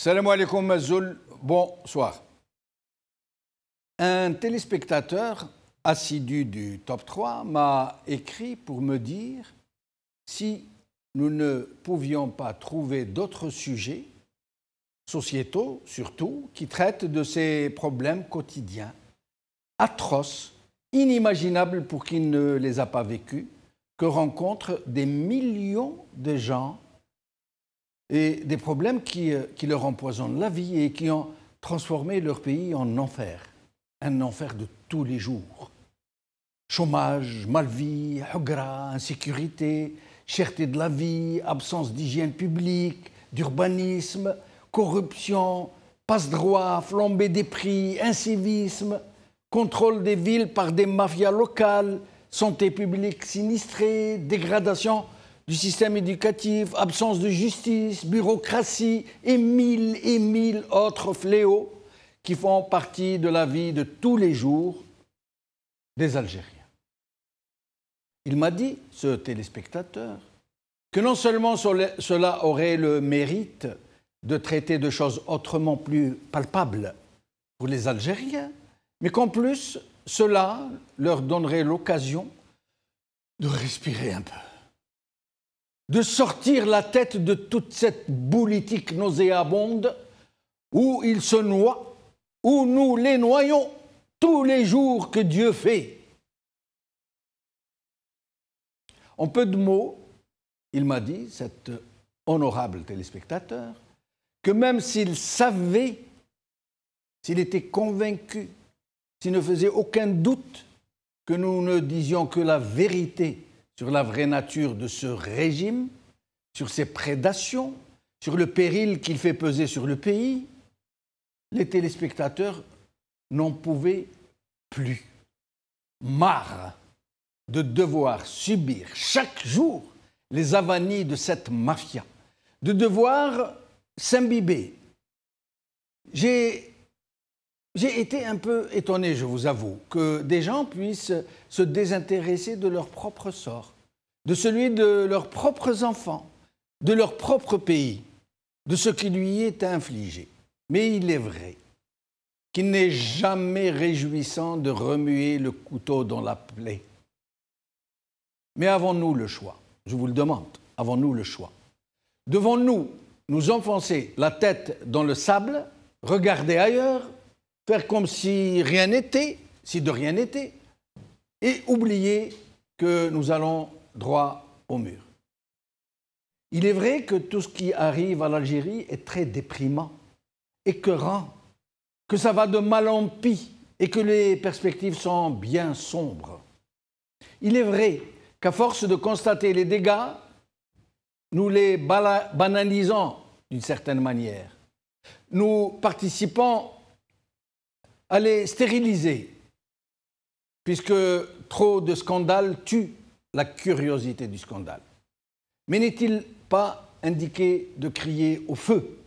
Salam alaikum Mazoul, bonsoir. Un téléspectateur assidu du Top 3 m'a écrit pour me dire si nous ne pouvions pas trouver d'autres sujets, sociétaux surtout, qui traitent de ces problèmes quotidiens, atroces, inimaginables pour qui ne les a pas vécus, que rencontrent des millions de gens et des problèmes qui leur empoisonnent la vie et qui ont transformé leur pays en enfer. Un enfer de tous les jours. Chômage, mal-vie, hugra, insécurité, cherté de la vie, absence d'hygiène publique, d'urbanisme, corruption, passe-droit, flambée des prix, incivisme, contrôle des villes par des mafias locales, santé publique sinistrée, dégradation du système éducatif, absence de justice, bureaucratie et mille autres fléaux qui font partie de la vie de tous les jours des Algériens. Il m'a dit, ce téléspectateur, que non seulement cela aurait le mérite de traiter de choses autrement plus palpables pour les Algériens, mais qu'en plus, cela leur donnerait l'occasion de respirer un peu, de sortir la tête de toute cette politique nauséabonde où ils se noient, où nous les noyons tous les jours que Dieu fait. En peu de mots, il m'a dit, cet honorable téléspectateur, que même s'il savait, s'il était convaincu, s'il ne faisait aucun doute que nous ne disions que la vérité sur la vraie nature de ce régime, sur ses prédations, sur le péril qu'il fait peser sur le pays, les téléspectateurs n'en pouvaient plus. Marre de devoir subir chaque jour les avanies de cette mafia, de devoir s'imbiber. J'ai été un peu étonné, je vous avoue, que des gens puissent se désintéresser de leur propre sort, de celui de leurs propres enfants, de leur propre pays, de ce qui lui est infligé. Mais il est vrai qu'il n'est jamais réjouissant de remuer le couteau dans la plaie. Mais avons-nous le choix? Je vous le demande, avons-nous le choix? Devons-nous nous enfoncer la tête dans le sable, regarder ailleurs, faire comme si rien n'était, si de rien n'était, et oublier que nous allons droit au mur? Il est vrai que tout ce qui arrive à l'Algérie est très déprimant, écœurant, que ça va de mal en pis et que les perspectives sont bien sombres. Il est vrai qu'à force de constater les dégâts, nous les banalisons d'une certaine manière. Nous participons à les stériliser, puisque trop de scandales tuent la curiosité du scandale. Mais n'est-il pas indiqué de crier au feu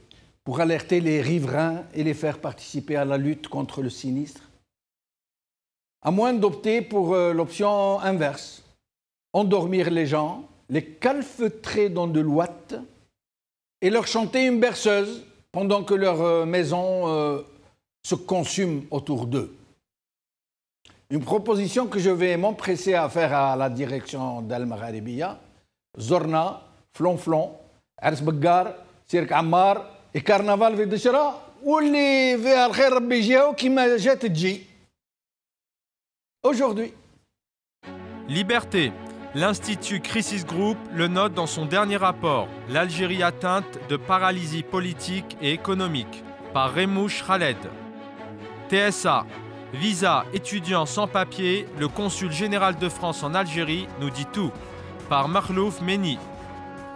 pour alerter les riverains et les faire participer à la lutte contre le sinistre? À moins d'opter pour l'option inverse, endormir les gens, les calfeutrer dans de l'ouate et leur chanter une berceuse pendant que leur maison se consume autour d'eux. Une proposition que je vais m'empresser à faire à la direction d'Al-Magharibiya: Zorna, Flonflon, Ars Baggar, Cirque Ammar et Carnaval في دشرة واللي فيها الخير ربي يجيها وكيما جات تجي. Aujourd'hui. Liberté. L'Institut Crisis Group le note dans son dernier rapport, l'Algérie atteinte de paralysie politique et économique, par Remouche Khaled. TSA, visa étudiant sans papier, le consul général de France en Algérie nous dit tout, par Makhlouf Meni.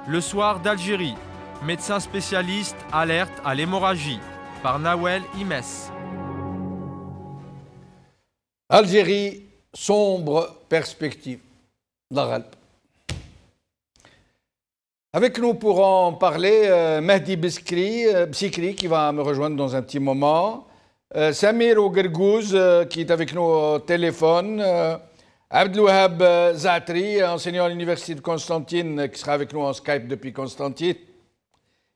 Le soir d'Algérie, médecin spécialiste alerte à l'hémorragie, par Nawel Imes. Algérie, sombre perspective. Avec nous pour en parler Mehdi Bsikri qui va me rejoindre dans un petit moment, Samir Ougergouz qui est avec nous au téléphone, Abdelouhab Zatri, enseignant à l'université de Constantine qui sera avec nous en Skype depuis Constantine,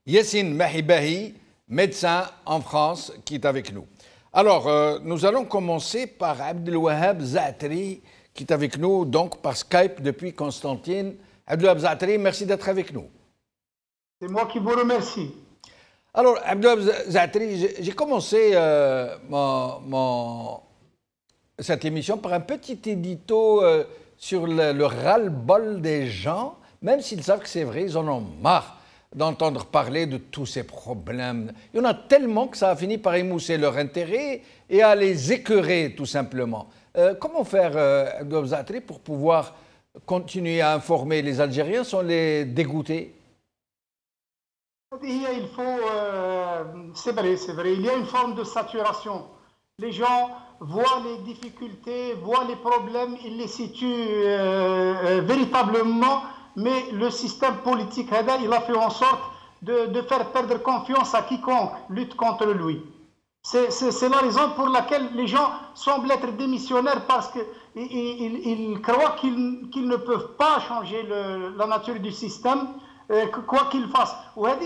Yassine Mahibahi, médecin en France, qui est avec nous. Alors, nous allons commencer par Abdelwahab Zaatri, qui est avec nous donc par Skype depuis Constantine. Abdelwahab Zaatri, merci d'être avec nous. C'est moi qui vous remercie. Alors, Abdelwahab Zaatri, j'ai commencé cette émission par un petit édito sur le ras-le-bol des gens, même s'ils savent que c'est vrai, ils en ont marre d'entendre parler de tous ces problèmes. Il y en a tellement que ça a fini par émousser leur intérêt et à les écœurer, tout simplement. Comment faire, Abdelwahab Zaatri, pour pouvoir continuer à informer les Algériens sans les dégoûter? Il faut... c'est vrai, il y a une forme de saturation. Les gens voient les difficultés, voient les problèmes, ils les situent véritablement, mais le système politique, il a fait en sorte de faire perdre confiance à quiconque lutte contre lui. C'est la raison pour laquelle les gens semblent être démissionnaires, parce qu'ils croient qu'ils ne peuvent pas changer la nature du système, quoi qu'ils fassent.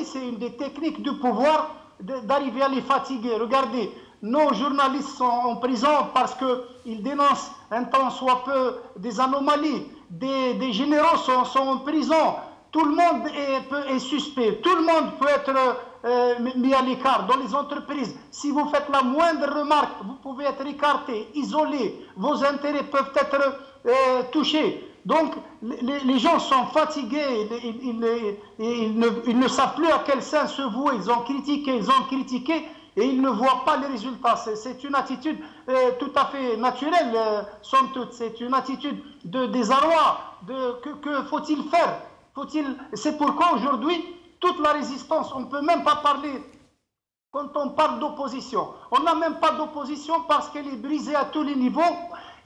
C'est une des techniques du pouvoir d'arriver à les fatiguer. Regardez, nos journalistes sont en prison parce qu'ils dénoncent un tant soit peu des anomalies. Des généraux sont en prison. Tout le monde est suspect. Tout le monde peut être mis à l'écart dans les entreprises. Si vous faites la moindre remarque, vous pouvez être écarté, isolé. Vos intérêts peuvent être touchés. Donc, les gens sont fatigués. Ils ne savent plus à quel sein se vouer. Ils ont critiqué. Et ils ne voient pas les résultats. C'est une attitude tout à fait naturelle, somme toute. C'est une attitude de désarroi. Que faut-il faire? C'est pourquoi aujourd'hui, toute la résistance, on ne peut même pas parler, quand on parle d'opposition, on n'a même pas d'opposition parce qu'elle est brisée à tous les niveaux.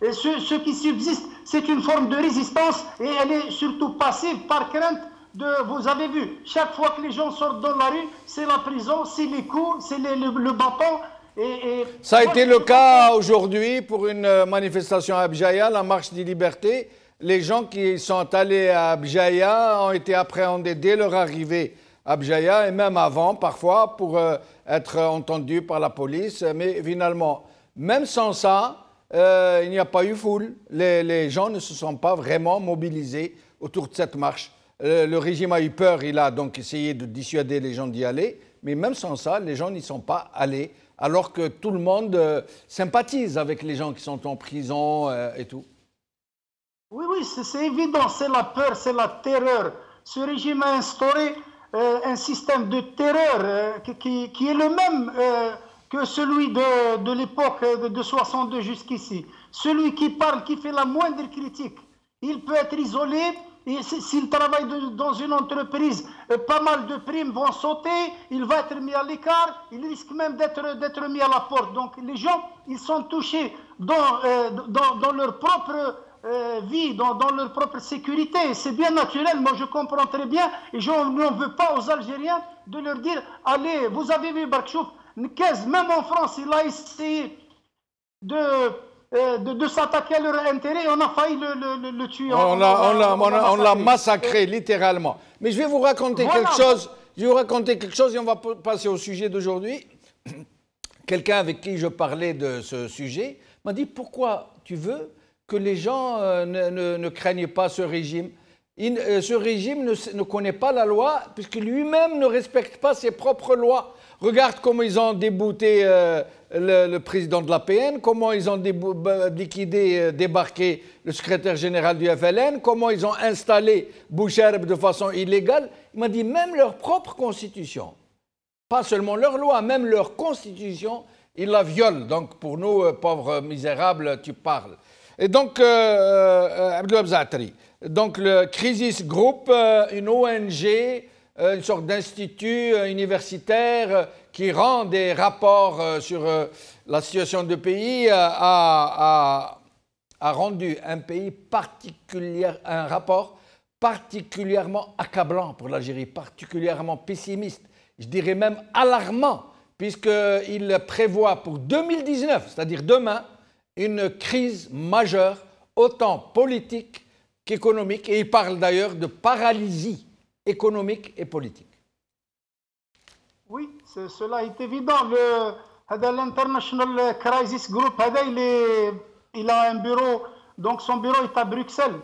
Et ce qui subsiste, c'est une forme de résistance, et elle est surtout passive par crainte. Vous avez vu, chaque fois que les gens sortent dans la rue, c'est la prison, c'est les coups, c'est le bâton. Ça a été le cas aujourd'hui pour une manifestation à Abjaya, la marche des libertés. Les gens qui sont allés à Abjaya ont été appréhendés dès leur arrivée à Abjaya, et même avant parfois, pour être entendus par la police. Mais finalement, même sans ça, il n'y a pas eu foule. Les gens ne se sont pas vraiment mobilisés autour de cette marche. Le régime a eu peur, il a donc essayé de dissuader les gens d'y aller, mais même sans ça, les gens n'y sont pas allés, alors que tout le monde sympathise avec les gens qui sont en prison et tout. Oui, c'est évident, c'est la peur, c'est la terreur. Ce régime a instauré un système de terreur qui est le même que celui de l'époque de 62 jusqu'ici. Celui qui parle, qui fait la moindre critique, il peut être isolé. Et s'il travaille dans une entreprise, pas mal de primes vont sauter, il va être mis à l'écart, il risque même d'être mis à la porte. Donc les gens, ils sont touchés dans leur propre vie, dans leur propre sécurité. C'est bien naturel, moi je comprends très bien, et je n'en veux pas aux Algériens de leur dire, allez, vous avez vu Barkchouf, même en France, il a essayé de s'attaquer à leur intérêt, on a failli le tuer. On l'a massacré, littéralement. Mais je vais vous raconter quelque chose. Je vais vous raconter quelque chose et on va passer au sujet d'aujourd'hui. Quelqu'un avec qui je parlais de ce sujet m'a dit, pourquoi tu veux que les gens ne craignent pas ce régime? Ce régime ne connaît pas la loi puisque lui-même ne respecte pas ses propres lois. Regarde comment ils ont débouté le président de l'APN, comment ils ont débarqué le secrétaire général du FLN, comment ils ont installé Boucherb de façon illégale. Il m'a dit même leur propre constitution, pas seulement leur loi, même leur constitution, ils la violent. Donc pour nous, pauvres misérables, tu parles. Et donc, Abdelwahab Zaatri, donc le Crisis Group, une ONG, une sorte d'institut universitaire qui rend des rapports sur la situation du pays, a rendu un rapport particulièrement accablant pour l'Algérie, particulièrement pessimiste, je dirais même alarmant, puisqu'il prévoit pour 2019, c'est-à-dire demain, une crise majeure, autant politique qu'économique, et il parle d'ailleurs de paralysie économique et politique. Oui, cela est évident. L'International Crisis Group, il a un bureau, donc son bureau est à Bruxelles.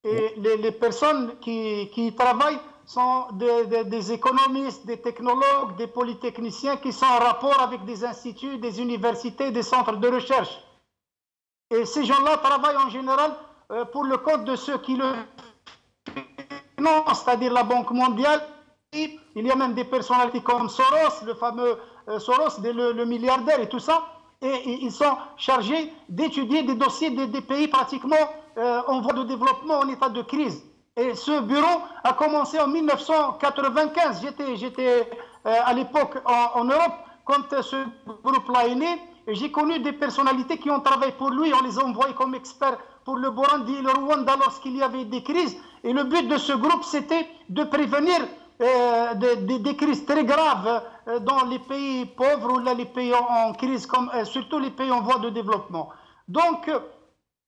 Et les personnes qui y travaillent sont des économistes, des technologues, des polytechniciens qui sont en rapport avec des instituts, des universités, des centres de recherche. Et ces gens-là travaillent en général pour le compte de ceux qui le financent, c'est-à-dire la Banque mondiale. Il y a même des personnalités comme Soros, le fameux Soros, le milliardaire et tout ça. Et ils sont chargés d'étudier des dossiers des pays pratiquement en voie de développement, en état de crise. Et ce bureau a commencé en 1995. J'étais à l'époque en Europe quand ce groupe-là est né. Et j'ai connu des personnalités qui ont travaillé pour lui. On les a envoyés comme experts pour le Burundi et le Rwanda lorsqu'il y avait des crises. Et le but de ce groupe, c'était de prévenir des crises très graves dans les pays pauvres ou là, les pays en crise, comme, surtout les pays en voie de développement. Donc,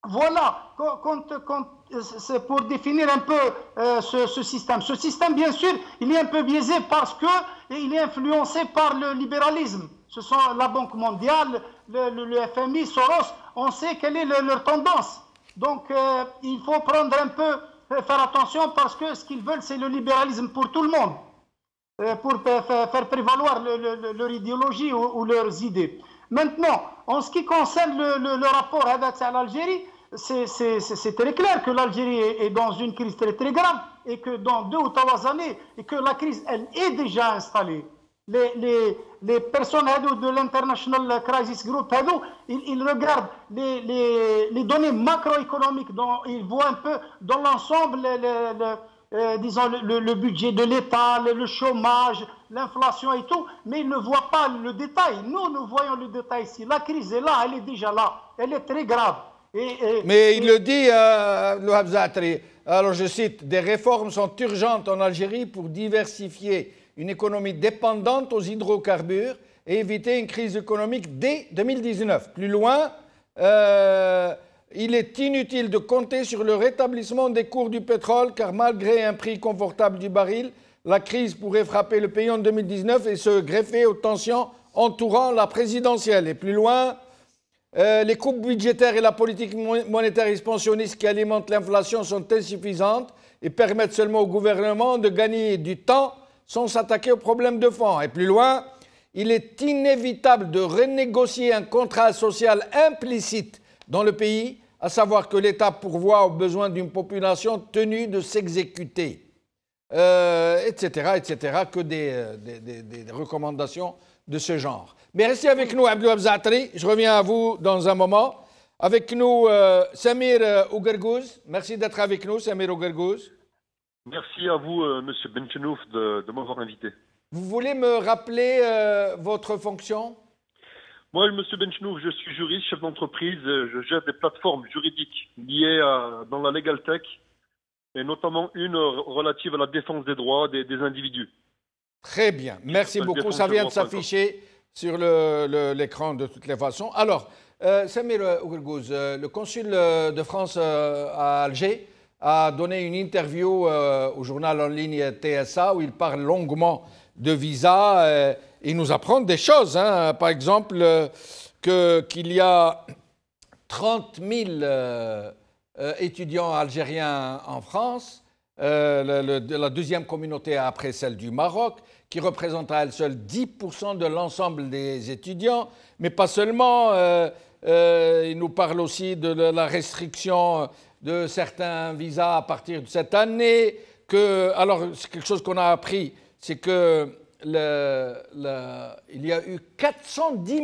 voilà, c'est pour définir un peu ce système. Ce système, bien sûr, il est un peu biaisé parce qu'il est influencé par le libéralisme. Ce sont la Banque mondiale, le FMI, Soros, on sait quelle est leur tendance. Donc, il faut prendre un peu, faire attention parce que ce qu'ils veulent, c'est le libéralisme pour tout le monde, pour faire prévaloir leur idéologie ou leurs idées. Maintenant, en ce qui concerne le rapport avec l'Algérie, c'est très clair que l'Algérie est dans une crise très très grave et que dans 2 ou 3 années, et que la crise, elle est déjà installée. Les personnes de l'International Crisis Group, ils regardent les données macroéconomiques, ils voient un peu dans l'ensemble, disons, le budget de l'État, le chômage, l'inflation et tout, mais ils ne voient pas le détail. Nous voyons le détail ici. La crise est là, elle est déjà là, elle est très grave. Mais il le dit, Louhab Zaatri, alors je cite, « Des réformes sont urgentes en Algérie pour diversifier une économie dépendante aux hydrocarbures et éviter une crise économique dès 2019. » Plus loin, il est inutile de compter sur le rétablissement des cours du pétrole car malgré un prix confortable du baril, la crise pourrait frapper le pays en 2019 et se greffer aux tensions entourant la présidentielle. Et plus loin, les coupes budgétaires et la politique monétaire expansionniste qui alimentent l'inflation sont insuffisantes et permettent seulement au gouvernement de gagner du temps sans s'attaquer aux problèmes de fond. Et plus loin, il est inévitable de renégocier un contrat social implicite dans le pays, à savoir que l'État pourvoit aux besoins d'une population tenue de s'exécuter, etc., que des recommandations de ce genre. Mais restez avec nous, Abdou Zaatri. Je reviens à vous dans un moment. Avec nous, Samir Ougargouz. Merci d'être avec nous, Samir Ougargouz. Merci à vous, M. Benchenouf, de m'avoir invité. Vous voulez me rappeler votre fonction? Moi, M. Benchenouf, je suis juriste, chef d'entreprise. Je gère des plateformes juridiques liées dans la Legal Tech, et notamment une relative à la défense des droits des individus. Très bien, merci beaucoup. Ça vient de s'afficher sur l'écran de toutes les façons. Alors, Samir Ougargouz, le consul de France à Alger a donné une interview au journal en ligne TSA où il parle longuement de visa. Il nous apprend des choses, hein. Par exemple qu'il y a 30 000 étudiants algériens en France, la deuxième communauté après celle du Maroc, qui représente à elle seule 10% de l'ensemble des étudiants, mais pas seulement. Il nous parle aussi de la restriction de certains visas à partir de cette année. Alors, c'est quelque chose qu'on a appris, c'est que il y a eu 410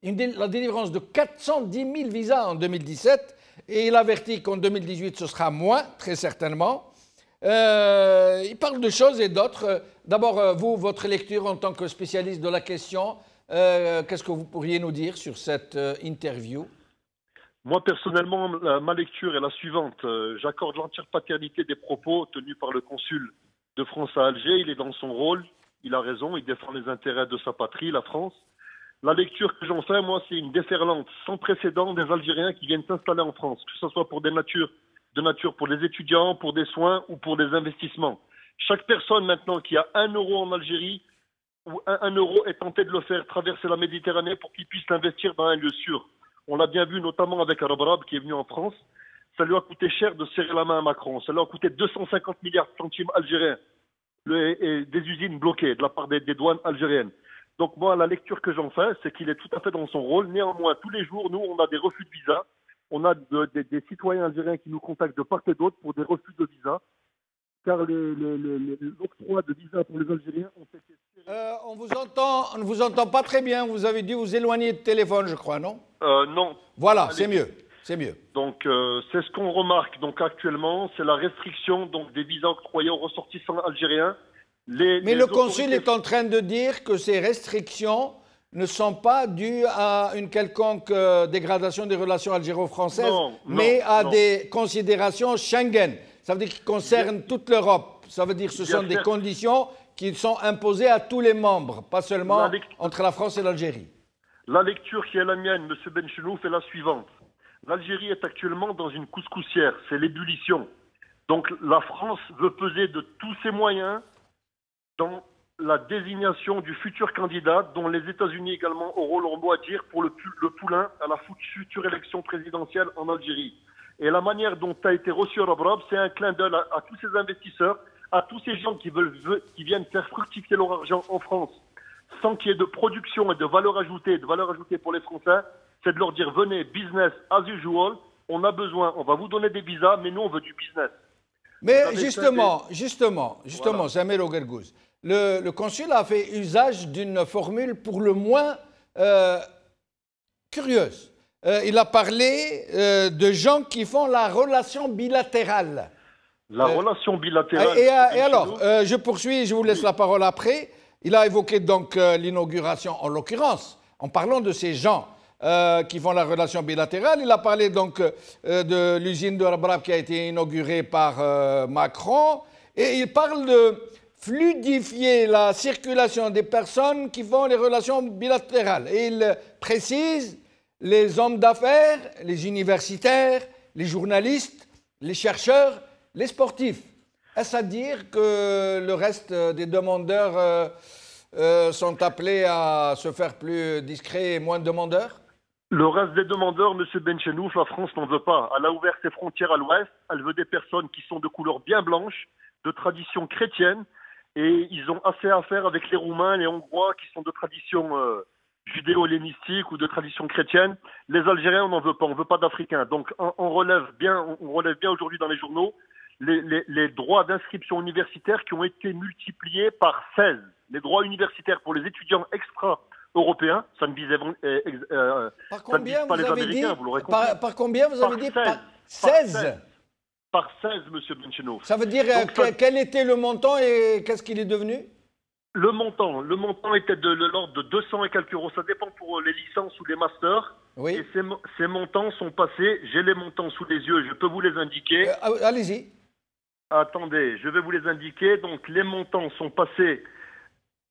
000, la délivrance de 410 000 visas en 2017, et il avertit qu'en 2018, ce sera moins, très certainement. Il parle de choses et d'autres. D'abord, vous, votre lecture en tant que spécialiste de la question, qu'est-ce que vous pourriez nous dire sur cette interview? Moi, personnellement, ma lecture est la suivante. J'accorde l'entière paternité des propos tenus par le consul de France à Alger. Il est dans son rôle, il a raison, il défend les intérêts de sa patrie, la France. La lecture que j'en fais, moi, c'est une déferlante sans précédent des Algériens qui viennent s'installer en France, que ce soit pour de nature pour les étudiants, pour des soins ou pour des investissements. Chaque personne maintenant qui a 1 euro en Algérie où 1 euro est tenté de le faire traverser la Méditerranée pour qu'il puisse l'investir dans un lieu sûr. On l'a bien vu notamment avec Rabrab qui est venu en France. Ça lui a coûté cher de serrer la main à Macron. Ça lui a coûté 250 milliards de centimes algériens et des usines bloquées de la part des douanes algériennes. Donc moi, la lecture que j'en fais, c'est qu'il est tout à fait dans son rôle. Néanmoins, tous les jours, nous, on a des refus de visa. On a des citoyens algériens qui nous contactent de part et d'autre pour des refus de visa. Car l'octroi de visa pour les Algériens ont été... On ne vous entend pas très bien. Vous avez dû vous éloigner de téléphone, je crois, non? Non. Voilà, c'est mieux. C'est mieux. Donc, c'est ce qu'on remarque. Donc, actuellement, c'est la restriction donc, des visas octroyés aux ressortissants algériens. Mais le consul est en train de dire que ces restrictions ne sont pas dues à une quelconque dégradation des relations algéro-françaises, mais à des considérations Schengen. Ça veut dire qu'ils concernent toute l'Europe. Ça veut dire que ce sont des conditions qui sont imposées à tous les membres, pas seulement entre la France et l'Algérie. La lecture qui est la mienne, M. Benchenouf, est la suivante. L'Algérie est actuellement dans une couscoussière, c'est l'ébullition. Donc la France veut peser de tous ses moyens dans la désignation du futur candidat, dont les États-Unis également auront leur mot à dire pour le poulain à la future élection présidentielle en Algérie. Et la manière dont a été reçu Rabrab, c'est un clin d'œil à tous ces investisseurs, à tous ces gens qui viennent faire fructifier leur argent en France, sans qu'il y ait de production et de valeur ajoutée pour les Français, c'est de leur dire venez, business as usual, on a besoin, on va vous donner des visas, mais nous on veut du business. Mais justement, Jamel Ougergouz, le consul a fait usage d'une formule pour le moins curieuse. Il a parlé de gens qui font la relation bilatérale. La relation bilatérale. Et alors, je poursuis, je vous laisse la parole après. Il a évoqué donc l'inauguration, en l'occurrence, en parlant de ces gens qui font la relation bilatérale. Il a parlé donc de l'usine de Rabrab qui a été inaugurée par Macron. Et il parle de fluidifier la circulation des personnes qui font les relations bilatérales. Et il précise les hommes d'affaires, les universitaires, les journalistes, les chercheurs, les sportifs. Est-ce à dire que le reste des demandeurs sont appelés à se faire plus discrets et moins demandeurs? Le reste des demandeurs, M. Benchenouf, la France n'en veut pas. Elle a ouvert ses frontières à l'ouest. Elle veut des personnes qui sont de couleur bien blanche, de tradition chrétienne. Et ils ont assez à faire avec les Roumains, les Hongrois qui sont de tradition judéo-hellénistique ou de tradition chrétienne. Les Algériens, on n'en veut pas. On ne veut pas d'Africains. Donc on relève bien aujourd'hui dans les journaux les droits d'inscription universitaire qui ont été multipliés par 16. Les droits universitaires pour les étudiants extra-européens, ça ne visait pas les Américains, vous l'aurez compris. Par combien vous avez dit? Par 16. Par 16, M. Benchenouf. Ça veut dire quel était le montant et qu'est-ce qu'il est devenu? Le montant était de l'ordre de 200 et quelques euros. Ça dépend pour les licences ou les masters. Oui. Et ces montants sont passés. J'ai les montants sous les yeux. Je peux vous les indiquer. Allez-y. Attendez, je vais vous les indiquer. Donc, les montants sont passés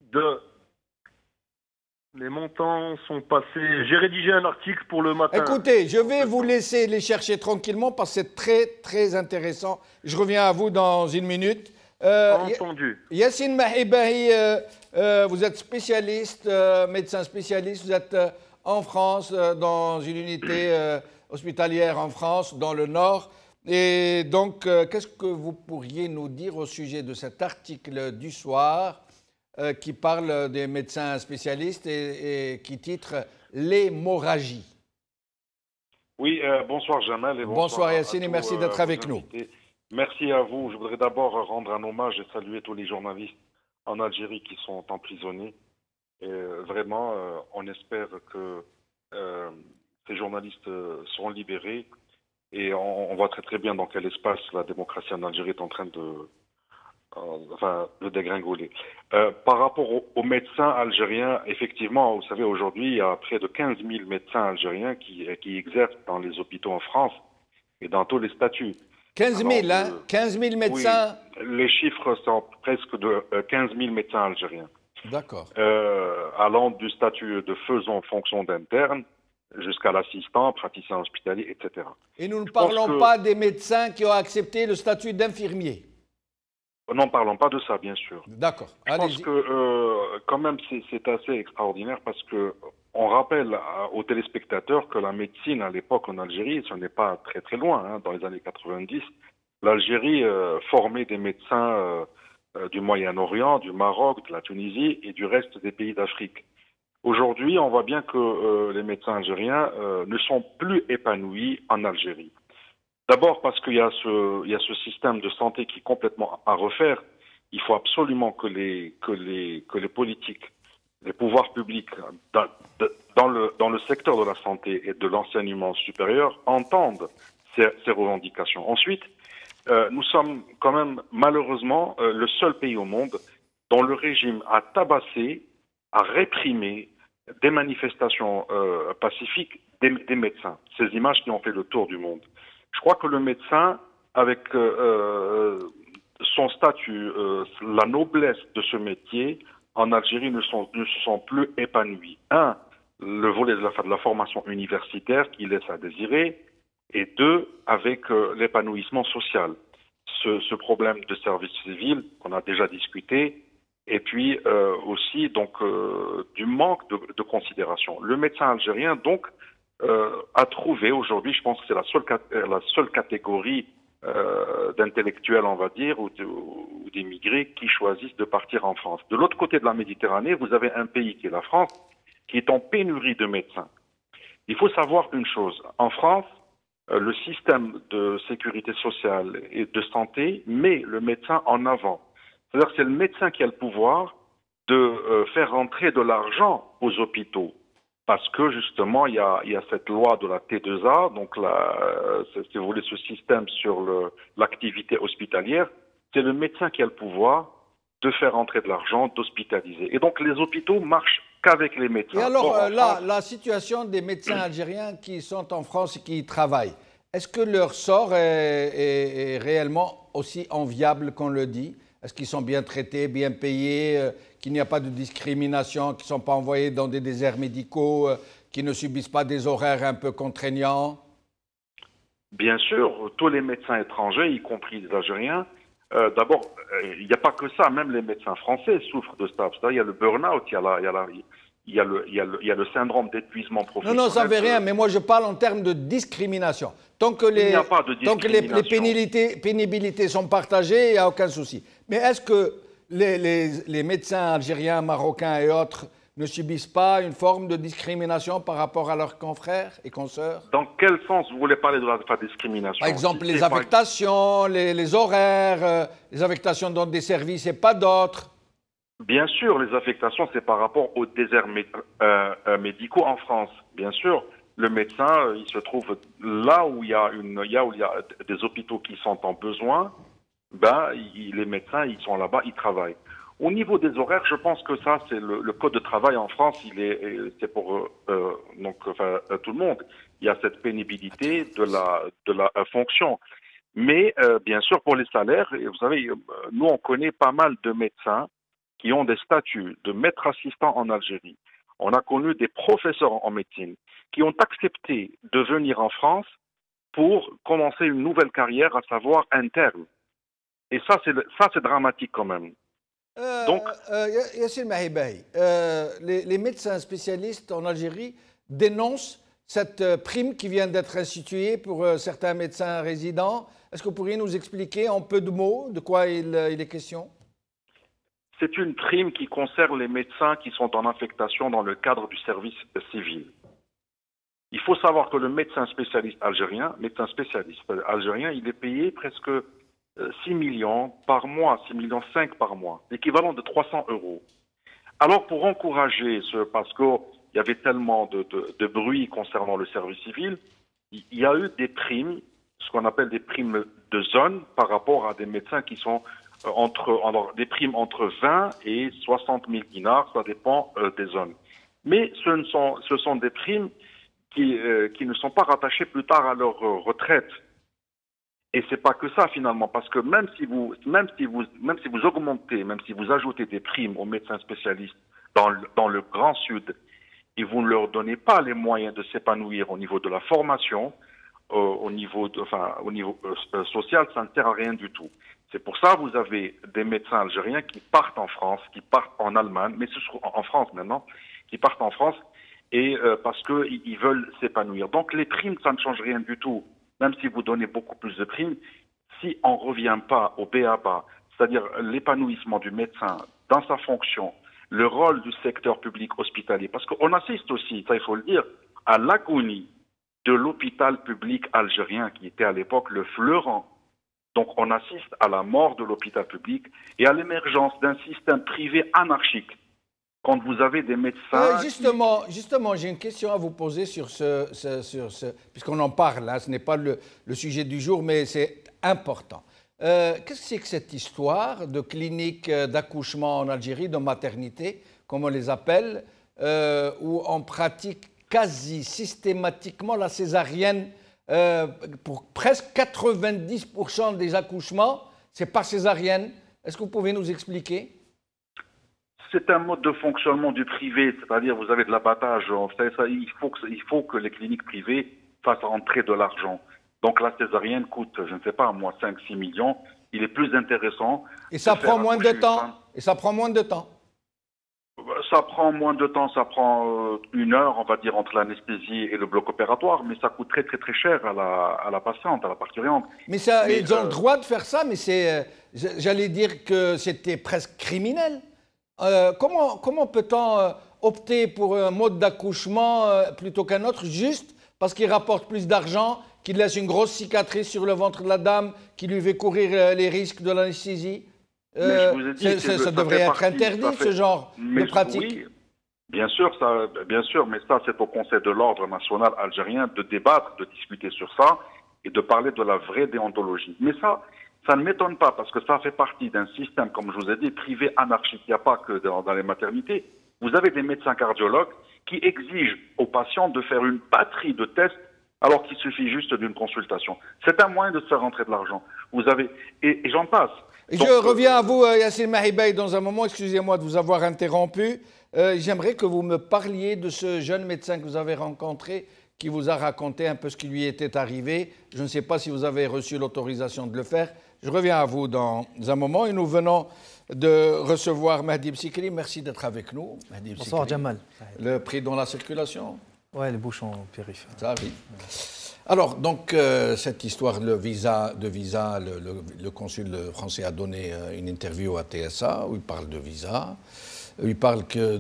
de... Les montants sont passés... J'ai rédigé un article pour le matin. Écoutez, je vais vous laisser les chercher tranquillement parce que c'est très, très intéressant. Je reviens à vous dans une minute. Entendu. Yassine Mahibahi, vous êtes spécialiste, médecin spécialiste. Vous êtes en France, dans une unité hospitalière en France, dans le Nord. Et donc, qu'est-ce que vous pourriez nous dire au sujet de cet article du soir qui parle des médecins spécialistes et qui titre « L'hémorragie ». Oui, bonsoir Jamel. Et bonsoir Yassine et merci d'être avec nous. Merci à vous. Je voudrais d'abord rendre un hommage et saluer tous les journalistes en Algérie qui sont emprisonnés. Et vraiment, on espère que ces journalistes seront libérés. Et on voit très très bien dans quel espace la démocratie en Algérie est en train de dégringoler. Par rapport aux médecins algériens, effectivement, vous savez, aujourd'hui, il y a près de 15 000 médecins algériens qui exercent dans les hôpitaux en France et dans tous les statuts. 15 000, hein 15 000 médecins. Oui, les chiffres sont presque de 15 000 médecins algériens. D'accord. Allant du statut de faisant fonction d'interne jusqu'à l'assistant, praticien hospitalier, etc. Et nous ne parlons pas des médecins qui ont accepté le statut d'infirmier. N'en parlons pas de ça, bien sûr. D'accord. Je pense que quand même c'est assez extraordinaire parce que on rappelle aux téléspectateurs que la médecine à l'époque en Algérie, ce n'est pas très très loin, hein, dans les années 90, l'Algérie formait des médecins du Moyen-Orient, du Maroc, de la Tunisie et du reste des pays d'Afrique. Aujourd'hui, on voit bien que les médecins algériens ne sont plus épanouis en Algérie. D'abord parce qu'il y a ce système de santé qui est complètement à refaire. Il faut absolument que les politiques, les pouvoirs publics dans le secteur de la santé et de l'enseignement supérieur entendent ces revendications. Ensuite, nous sommes quand même malheureusement le seul pays au monde dont le régime a tabassé, a réprimé des manifestations pacifiques des médecins. Ces images qui ont fait le tour du monde. Je crois que le médecin, avec son statut, la noblesse de ce métier, en Algérie ne se sont plus épanouis. Un, le volet de la formation universitaire qui laisse à désirer, et deux, avec l'épanouissement social. Ce problème de service civil qu'on a déjà discuté, et puis aussi donc du manque de considération. Le médecin algérien, donc, a trouvé aujourd'hui, je pense que c'est la seule catégorie d'intellectuels, on va dire, ou d'immigrés qui choisissent de partir en France. De l'autre côté de la Méditerranée, vous avez un pays qui est la France, qui est en pénurie de médecins. Il faut savoir une chose. En France, le système de sécurité sociale et de santé met le médecin en avant. C'est-à-dire que c'est le médecin qui a le pouvoir de faire rentrer de l'argent aux hôpitaux. Parce que justement, il y a cette loi de la T2A, donc si vous voulez, ce système sur l'activité hospitalière, c'est le médecin qui a le pouvoir de faire entrer de l'argent, d'hospitaliser. Et donc les hôpitaux marchent qu'avec les médecins. Et alors la situation des médecins algériens qui sont en France et qui y travaillent, est-ce que leur sort est réellement aussi enviable qu'on le dit? Est-ce qu'ils sont bien traités, bien payés, qu'il n'y a pas de discrimination, qu'ils ne sont pas envoyés dans des déserts médicaux, qu'ils ne subissent pas des horaires un peu contraignants? Bien sûr, tous les médecins étrangers, y compris les Algériens, d'abord, il n'y a pas que ça, même les médecins français souffrent de ça. Il y a le burn-out, il y a le syndrome d'épuisement professionnel. Non, ça ne fait rien, mais moi je parle en termes de discrimination. Tant que les pénibilités sont partagées, il n'y a aucun souci. Mais est-ce que les médecins algériens, marocains et autres ne subissent pas une forme de discrimination par rapport à leurs confrères et consoeurs? Dans quel sens vous voulez parler de la discrimination? Par exemple, les affectations, les horaires, les affectations dans des services et pas d'autres. Bien sûr, les affectations, c'est par rapport aux déserts médicaux en France. Bien sûr, le médecin, il se trouve là où il y a des hôpitaux qui sont en besoin. Les médecins, ils sont là-bas, ils travaillent. Au niveau des horaires, je pense que ça, c'est le code de travail en France, c'est pour tout le monde. Il y a cette pénibilité de la fonction. Mais bien sûr, pour les salaires, et vous savez, nous, on connaît pas mal de médecins qui ont des statuts de maître assistant en Algérie. On a connu des professeurs en médecine qui ont accepté de venir en France pour commencer une nouvelle carrière, à savoir interne. Et ça, c'est dramatique quand même. Donc, Yassine Mahibahi, les médecins spécialistes en Algérie dénoncent cette prime qui vient d'être instituée pour certains médecins résidents. Est-ce que vous pourriez nous expliquer en peu de mots de quoi il est question? C'est une prime qui concerne les médecins qui sont en affectation dans le cadre du service civil. Il faut savoir que le médecin spécialiste algérien, il est payé presque 6 millions par mois, 6,5 millions par mois, l'équivalent de 300 €. Alors pour encourager parce qu'il y avait tellement de bruit concernant le service civil, il y a eu des primes, ce qu'on appelle des primes de zone par rapport à des médecins qui sont des primes entre 20 et 60 000 dinars, ça dépend des zones. Mais ce sont des primes qui ne sont pas rattachées plus tard à leur retraite. Et c'est pas que ça finalement, parce que même si vous augmentez, même si vous ajoutez des primes aux médecins spécialistes dans le Grand Sud, et vous ne leur donnez pas les moyens de s'épanouir au niveau de la formation, au niveau social, ça ne sert à rien du tout. C'est pour ça que vous avez des médecins algériens qui partent en France, qui partent en Allemagne, mais en France maintenant, qui partent en France et parce qu'ils veulent s'épanouir. Donc les primes, ça ne change rien du tout. Même si vous donnez beaucoup plus de primes, si on ne revient pas au b.a.-ba, c'est-à-dire l'épanouissement du médecin dans sa fonction, le rôle du secteur public hospitalier, parce qu'on assiste aussi, ça il faut le dire, à l'agonie de l'hôpital public algérien qui était à l'époque le fleuron. Donc on assiste à la mort de l'hôpital public et à l'émergence d'un système privé anarchique. Quand vous avez des médecins... Justement, j'ai une question à vous poser sur puisqu'on en parle, hein, ce n'est pas le sujet du jour, mais c'est important. Qu'est-ce que c'est que cette histoire de clinique d'accouchement en Algérie, de maternité, comme on les appelle, où on pratique quasi systématiquement la césarienne pour presque 90% des accouchements, c'est par césarienne. Est-ce que vous pouvez nous expliquer ? C'est un mode de fonctionnement du privé, c'est-à-dire vous avez de l'abattage. Il faut que les cliniques privées fassent rentrer de l'argent. Donc la césarienne coûte, je ne sais pas, moi, 5-6 millions. Il est plus intéressant. Et ça prend moins de temps. Et ça prend moins de temps. Ça prend moins de temps, ça prend 1 heure, on va dire, entre l'anesthésie et le bloc opératoire, mais ça coûte très très très cher à la patiente, à la parturiente. Mais ils ont le droit de faire ça, mais j'allais dire que c'était presque criminel. Comment peut-on opter pour un mode d'accouchement plutôt qu'un autre, juste parce qu'il rapporte plus d'argent, qu'il laisse une grosse cicatrice sur le ventre de la dame, qui lui fait courir les risques de l'anesthésie? Ça devrait être interdit, ce genre de pratique. Oui, bien sûr, mais ça, c'est au Conseil de l'ordre national algérien de débattre, de discuter sur ça et de parler de la vraie déontologie. Mais ça ne m'étonne pas parce que ça fait partie d'un système, comme je vous ai dit, privé anarchique. Il n'y a pas que dans les maternités. Vous avez des médecins cardiologues qui exigent aux patients de faire une batterie de tests alors qu'il suffit juste d'une consultation. C'est un moyen de se faire rentrer de l'argent. Et j'en passe. Donc, je reviens à vous, Yassine Mahibey, dans un moment. Excusez-moi de vous avoir interrompu. J'aimerais que vous me parliez de ce jeune médecin que vous avez rencontré, qui vous a raconté un peu ce qui lui était arrivé. Je ne sais pas si vous avez reçu l'autorisation de le faire. Je reviens à vous dans un moment et nous venons de recevoir Mahdi Bsikri. Merci d'être avec nous. Mahdi Bsikri. Bonsoir Jamal. Le prix dans la circulation. Ouais, les bouchons périphériques. Ça arrive. Alors, donc, cette histoire de visa, le consul français a donné une interview à TSA où il parle de visa. Il parle que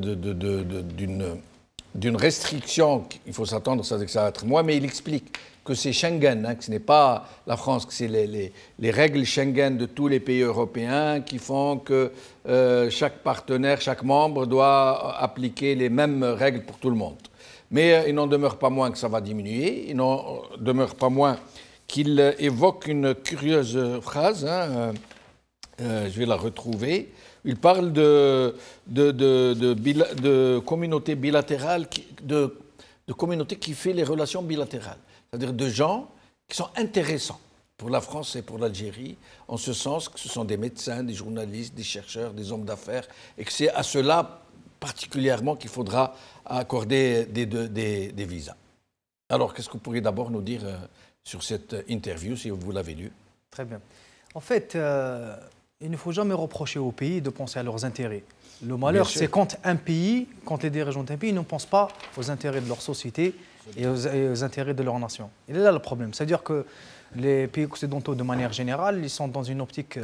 d'une restriction, il faut s'attendre à ça va être moins, mais il explique que c'est Schengen, hein, que ce n'est pas la France, que c'est les règles Schengen de tous les pays européens qui font que chaque partenaire, chaque membre doit appliquer les mêmes règles pour tout le monde. Mais il n'en demeure pas moins que ça va diminuer, il n'en demeure pas moins qu'il évoque une curieuse phrase, hein, je vais la retrouver. Il parle de communautés bilatérales, de communautés qui font les relations bilatérales, c'est-à-dire de gens qui sont intéressants pour la France et pour l'Algérie, en ce sens que ce sont des médecins, des journalistes, des chercheurs, des hommes d'affaires, et que c'est à cela particulièrement qu'il faudra accorder des visas. Alors, qu'est-ce que vous pourriez d'abord nous dire sur cette interview, si vous l'avez lue? Très bien. En fait, il ne faut jamais reprocher aux pays de penser à leurs intérêts. Le malheur, c'est quand les dirigeants d'un pays ne pensent pas aux intérêts de leur société et aux intérêts de leur nation. Il est là le problème. C'est-à-dire que les pays occidentaux, de manière générale, ils sont dans une optique...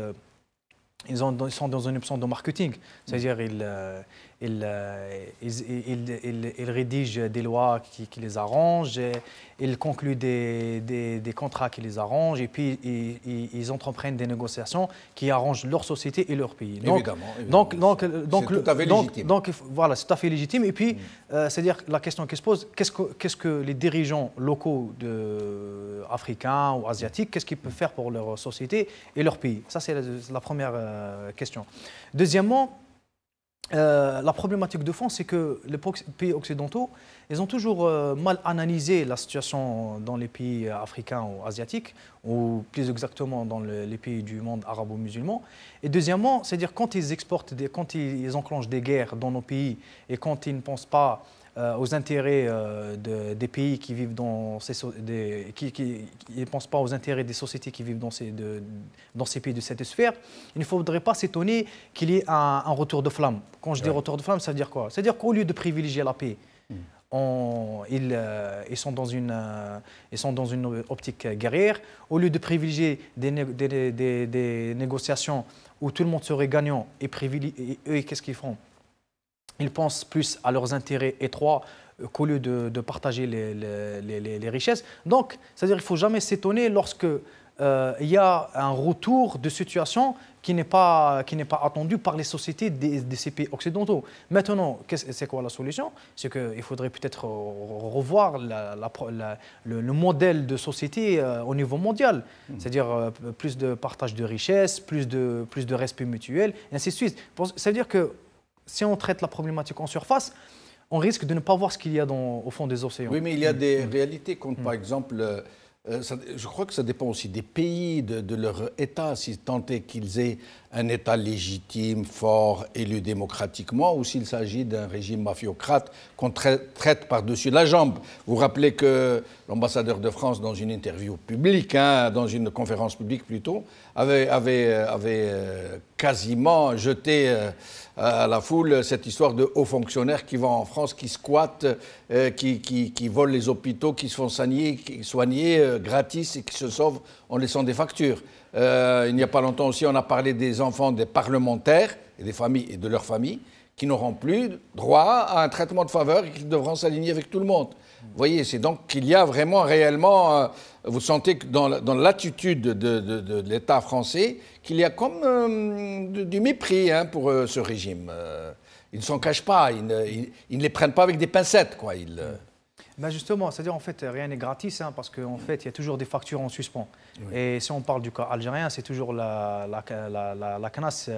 Ils sont dans une option de marketing, c'est-à-dire ils rédigent des lois qui les arrangent, ils concluent des contrats qui les arrangent, et puis ils entreprennent des négociations qui arrangent leur société et leur pays. Donc, c'est tout à fait légitime. Donc voilà, c'est tout à fait légitime. Et puis, c'est-à-dire la question qui se pose, qu'est-ce que les dirigeants locaux africains ou asiatiques, qu'est-ce qu'ils peuvent faire pour leur société et leur pays? Ça, c'est la première question. Deuxièmement, la problématique de fond, c'est que les pays occidentaux, ils ont toujours mal analysé la situation dans les pays africains ou asiatiques, ou plus exactement dans les pays du monde arabo-musulman. Et deuxièmement, c'est-à-dire quand ils enclenchent des guerres dans nos pays et quand ils ne pensent pas aux intérêts des pays qui vivent dans ces qui ne pensent pas aux intérêts des sociétés qui vivent dans ces pays de cette sphère, il ne faudrait pas s'étonner qu'il y ait un retour de flamme. Quand je dis retour de flamme, ça veut dire quoi? C'est-à-dire qu'au lieu de privilégier la paix, ils sont dans une optique guerrière. Au lieu de privilégier des négociations où tout le monde serait gagnant et eux, qu'est-ce qu'ils font? Ils pensent plus à leurs intérêts étroits qu'au lieu de partager les richesses. Donc, c'est-à-dire qu'il ne faut jamais s'étonner lorsque il y a un retour de situation qui n'est pas attendu par les sociétés de ces pays occidentaux. Maintenant, c'est quoi la solution? C'est qu'il faudrait peut-être revoir le modèle de société au niveau mondial. C'est-à-dire plus de partage de richesses, plus de respect mutuel, et ainsi de suite. C'est-à-dire que si on traite la problématique en surface, on risque de ne pas voir ce qu'il y a au fond des océans. Oui, mais il y a des réalités, comme par exemple... je crois que ça dépend aussi des pays, de leur État, si tant est qu'ils aient un État légitime, fort, élu démocratiquement, ou s'il s'agit d'un régime mafiocrate qu'on traite par-dessus la jambe. Vous vous rappelez que l'ambassadeur de France, dans une interview publique, dans une conférence publique plutôt, avait quasiment jeté à la foule cette histoire de hauts fonctionnaires qui vont en France, qui squattent, qui volent les hôpitaux, qui se font soigner gratis et qui se sauvent en laissant des factures. Il n'y a pas longtemps aussi, on a parlé des enfants des parlementaires et des familles et de leurs familles qui n'auront plus droit à un traitement de faveur et qui devront s'aligner avec tout le monde. Vous voyez, c'est donc qu'il y a vraiment réellement, vous sentez que dans l'attitude de l'État français, qu'il y a comme du mépris pour ce régime. Ils ne s'en cachent pas, ils ne les prennent pas avec des pincettes, quoi. Ben justement, c'est-à-dire en fait rien n'est gratis parce qu'en fait il y a toujours des factures en suspens. Oui. Et si on parle du cas algérien, c'est toujours la CNAS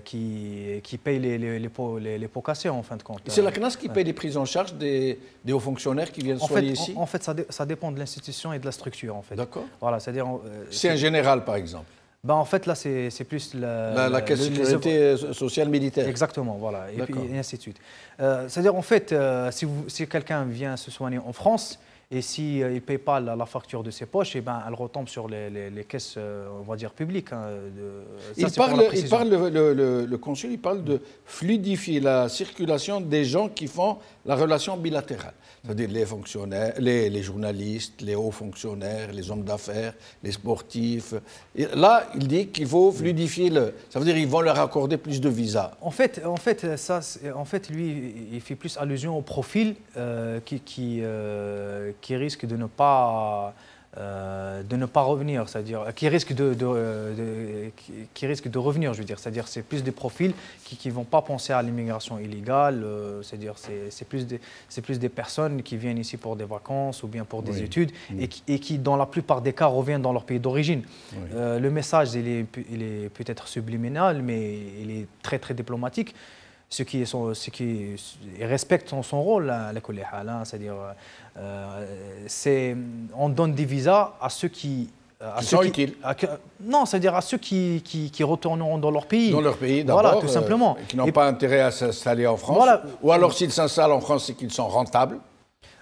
qui paye les pots cassés en fin de compte. C'est la CNAS qui paye les prises en charge des hauts fonctionnaires qui viennent soigner ici? En fait, ça dépend de l'institution et de la structure en fait. D'accord. Voilà, c'est-à-dire. C'est un général par exemple. Ben en fait, là, c'est plus la caisse de sécurité sociale militaire. Exactement, voilà, et ainsi de suite. C'est-à-dire, en fait, si quelqu'un vient se soigner en France, et s'il ne paye pas la facture de ses poches, et ben, elle retombe sur les caisses, on va dire, publiques. Le consul, il parle de fluidifier la circulation des gens qui font la relation bilatérale. C'est-à-dire les fonctionnaires, les journalistes, les hauts fonctionnaires, les hommes d'affaires, les sportifs. Et là, il dit qu'il faut fluidifier ça veut dire qu'ils vont leur accorder plus de visas. En fait, lui, il fait plus allusion au profil qui risque de ne pas revenir, c'est-à-dire qui risque de revenir, je veux dire, c'est-à-dire c'est plus des profils qui vont pas penser à l'immigration illégale, c'est-à-dire c'est plus des personnes qui viennent ici pour des vacances ou bien pour des études et qui dans la plupart des cas reviennent dans leur pays d'origine. Le message il est peut-être subliminal, mais il est très très diplomatique. Ceux qui respectent son rôle, c'est-à-dire on donne des visas à ceux qui sont utiles. Non, c'est-à-dire à ceux qui retourneront dans leur pays. Dans leur pays, d'abord. Voilà, tout simplement. Qui n'ont pas intérêt à s'installer en France. Voilà. Ou alors, s'ils s'installent en France, c'est qu'ils sont rentables,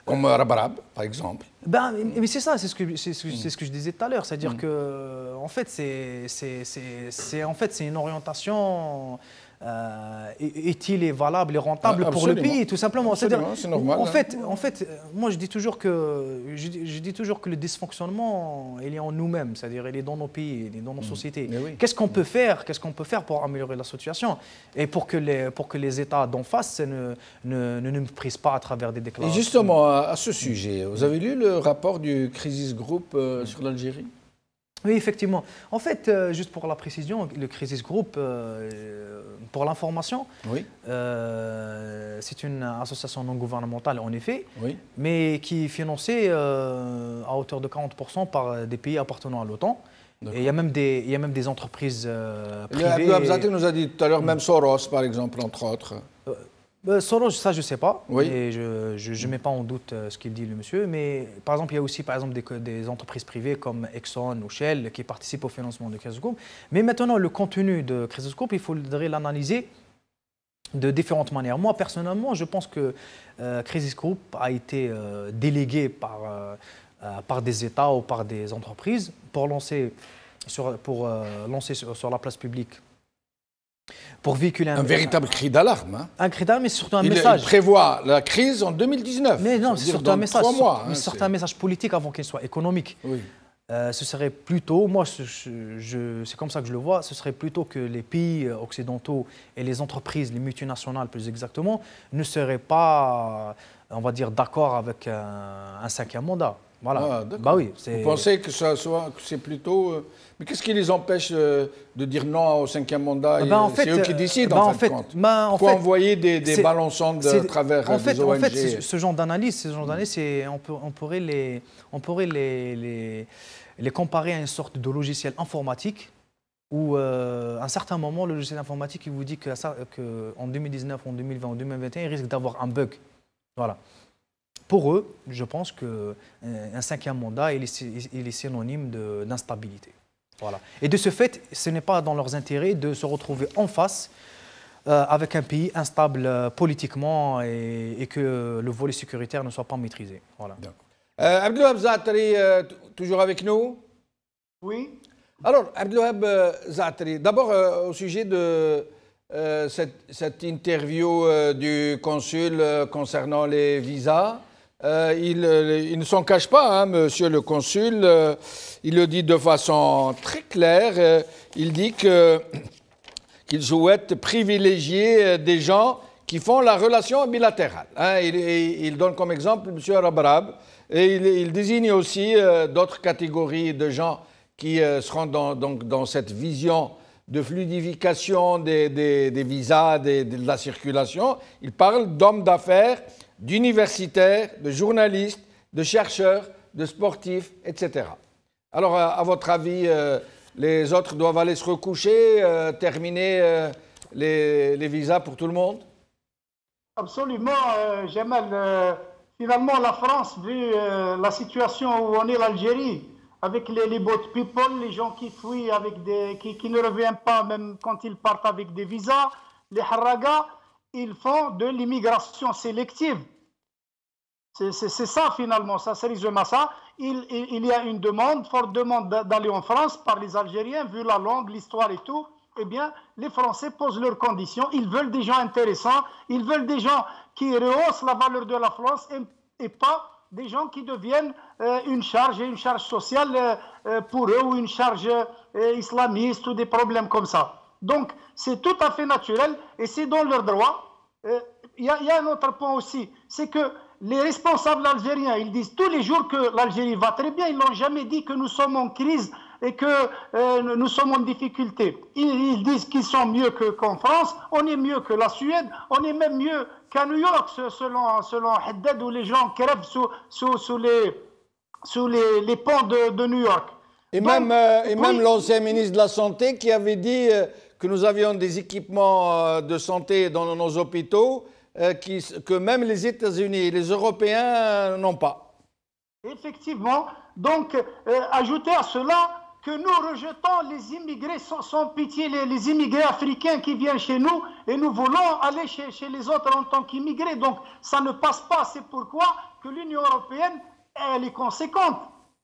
comme Rabarab, par exemple. Mais c'est ça, c'est ce que je disais tout à l'heure. C'est-à-dire que, en fait, c'est une orientation est-il et valable et rentable pour le pays, tout simplement. C'est normal. En fait, moi je dis toujours que le dysfonctionnement, il est en nous-mêmes, c'est-à-dire il est dans nos pays, il est dans nos sociétés. Oui. Qu'est-ce qu'on peut faire pour améliorer la situation et pour que les États d'en face ne nous prisent pas à travers des déclarations. Et justement, à ce sujet, vous avez lu le rapport du Crisis Group sur l'Algérie ? Oui, effectivement. En fait, juste pour la précision, le Crisis Group, pour l'information, c'est une association non gouvernementale, en effet, mais qui est financée à hauteur de 40% par des pays appartenant à l'OTAN. Et il y a même des entreprises privées. Abzati nous a dit tout à l'heure, même Soros, par exemple, entre autres. Soros, ça je ne sais pas, et je ne mets pas en doute ce qu'il dit le monsieur, mais par exemple il y a aussi des entreprises privées comme Exxon ou Shell qui participent au financement de Crisis Group. Mais maintenant le contenu de Crisis Group, il faudrait l'analyser de différentes manières. Moi, personnellement, je pense que Crisis Group a été délégué par des États ou par des entreprises pour lancer sur la place publique, pour véhiculer un véritable cri d'alarme. Hein. Un cri d'alarme, mais surtout un message. Il prévoit la crise en 2019. Mais non, c'est surtout un message. 3 mois, mais surtout un message politique avant qu'il soit économique. Oui. Ce serait plutôt, moi c'est comme ça que je le vois, ce serait plutôt que les pays occidentaux et les entreprises, les multinationales plus exactement, ne seraient pas, on va dire, d'accord avec un 5e mandat. Voilà. Bah oui, vous pensez que c'est plutôt... Mais qu'est-ce qui les empêche de dire non au 5e mandat? C'est eux qui décident en fin de compte. Il faut envoyer des ballons sondes à travers des ONG. En fait, ce genre d'analyse, on pourrait les comparer à une sorte de logiciel informatique où, à un certain moment, le logiciel informatique il vous dit qu'en 2019, en 2020, en 2021, il risque d'avoir un bug. Voilà. Pour eux, je pense qu'un 5e mandat, il est synonyme d'instabilité. Voilà. Et de ce fait, ce n'est pas dans leurs intérêts de se retrouver en face avec un pays instable politiquement et que le volet sécuritaire ne soit pas maîtrisé. Voilà. Abdelwahab Zaatari, toujours avec nous? Oui. Alors, Abdelwahab Zaatari, d'abord au sujet de cette interview du consul concernant les visas. Il ne s'en cache pas, hein, monsieur le consul. Il le dit de façon très claire. Il dit qu'il souhaite privilégier des gens qui font la relation bilatérale. Hein. Il donne comme exemple M. Rabrab. Et il désigne aussi d'autres catégories de gens qui seront dans cette vision de fluidification des visas, de la circulation. Il parle d'hommes d'affaires, d'universitaires, de journalistes, de chercheurs, de sportifs, etc. Alors, à votre avis, les autres doivent aller se recoucher, terminer les visas pour tout le monde? Absolument, Jamal. Finalement, la France, vu la situation où on est l'Algérie, avec les boat people, les gens qui fuient, qui ne reviennent pas même quand ils partent avec des visas, les harragas, ils font de l'immigration sélective. C'est ça finalement, ça se résume à ça. Il y a une forte demande d'aller en France par les Algériens, vu la langue, l'histoire et tout. Eh bien, les Français posent leurs conditions. Ils veulent des gens intéressants, ils veulent des gens qui rehaussent la valeur de la France et pas des gens qui deviennent une charge sociale pour eux ou une charge islamiste ou des problèmes comme ça. Donc, c'est tout à fait naturel et c'est dans leur droit. Il y a un autre point aussi, c'est que les responsables algériens, ils disent tous les jours que l'Algérie va très bien. Ils n'ont jamais dit que nous sommes en crise et que nous sommes en difficulté. Ils disent qu'ils sont mieux qu'en France, on est mieux que la Suède, on est même mieux qu'à New York, selon Haddad, où les gens crèvent sous les ponts de New York. Et même l'ancien ministre de la Santé qui avait dit que nous avions des équipements de santé dans nos hôpitaux que même les États-Unis et les Européens n'ont pas. Effectivement. Donc, ajoutez à cela que nous rejetons les immigrés sans pitié, les immigrés africains qui viennent chez nous, et nous voulons aller chez les autres en tant qu'immigrés. Donc, ça ne passe pas. C'est pourquoi que l'Union européenne, elle est conséquente.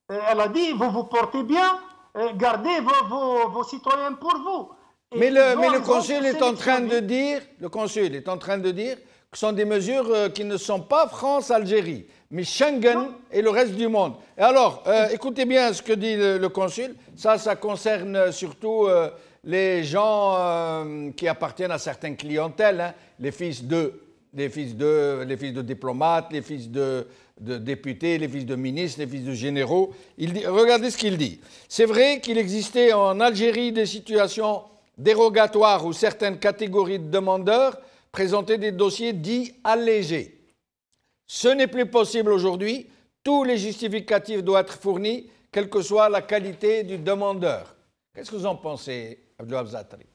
Elle a dit, vous vous portez bien, gardez vos citoyens pour vous. Mais le consul est en train de dire, que ce sont des mesures qui ne sont pas France-Algérie, mais Schengen et le reste du monde. Et alors, écoutez bien ce que dit le consul. Ça concerne surtout les gens qui appartiennent à certaines clientèles, hein, les fils de diplomates, les fils de députés, les fils de ministres, les fils de généraux. Regardez ce qu'il dit. C'est vrai qu'il existait en Algérie des situations dérogatoires où certaines catégories de demandeurs présentaient des dossiers dits allégés. Ce n'est plus possible aujourd'hui. Tous les justificatifs doivent être fournis, quelle que soit la qualité du demandeur. Qu'est-ce que vous en pensez, Abdelwahab Zaatari?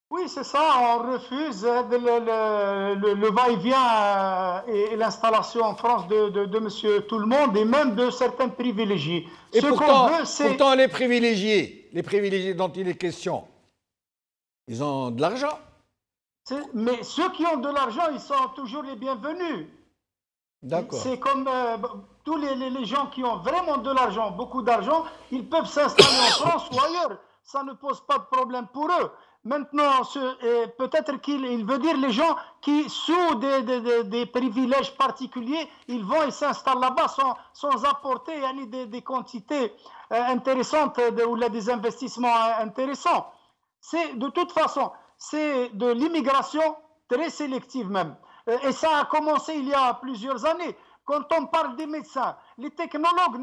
Oui, c'est ça. On refuse le va-et-vient et l'installation en France de monsieur tout le monde et même de certains privilégiés. Et pourtant, les privilégiés dont il est question, ils ont de l'argent. Mais ceux qui ont de l'argent, ils sont toujours les bienvenus. D'accord. C'est comme tous les gens qui ont vraiment de l'argent, beaucoup d'argent, ils peuvent s'installer en France ou ailleurs. Ça ne pose pas de problème pour eux. Maintenant, peut-être qu'il veut dire les gens qui, sous des privilèges particuliers, ils vont et s'installent là-bas sans apporter des quantités intéressantes ou des investissements intéressants. De toute façon, c'est de l'immigration très sélective même. Et ça a commencé il y a plusieurs années. Quand on parle des médecins, les technologues,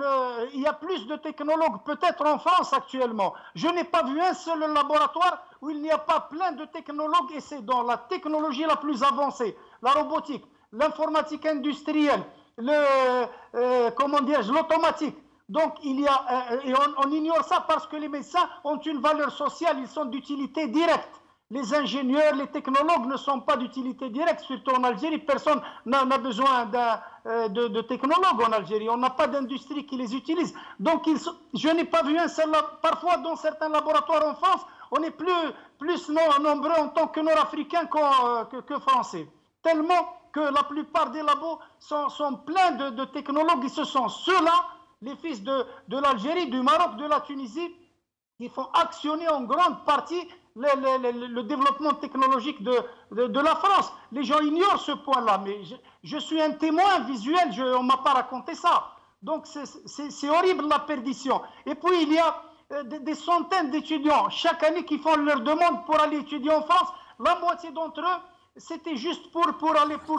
il y a plus de technologues peut-être en France actuellement. Je n'ai pas vu un seul laboratoire où il n'y a pas plein de technologues et c'est dans la technologie la plus avancée. La robotique, l'informatique industrielle, l'automatique. Donc on ignore ça parce que les médecins ont une valeur sociale, ils sont d'utilité directe. Les ingénieurs, les technologues ne sont pas d'utilité directe, surtout en Algérie. Personne n'a besoin de technologues en Algérie. On n'a pas d'industrie qui les utilise. Donc, je n'ai pas vu un seul. Parfois, dans certains laboratoires en France, on est plus nombreux en tant que Nord-Africains que Français. Tellement que la plupart des labos sont pleins de technologues. Et ce sont ceux-là, les fils de l'Algérie, du Maroc, de la Tunisie, qui font actionner en grande partie le développement technologique de la France. Les gens ignorent ce point-là, mais je suis un témoin visuel, on ne m'a pas raconté ça. Donc c'est horrible la perdition. Et puis il y a des centaines d'étudiants chaque année qui font leur demande pour aller étudier en France. La moitié d'entre eux, c'était juste pour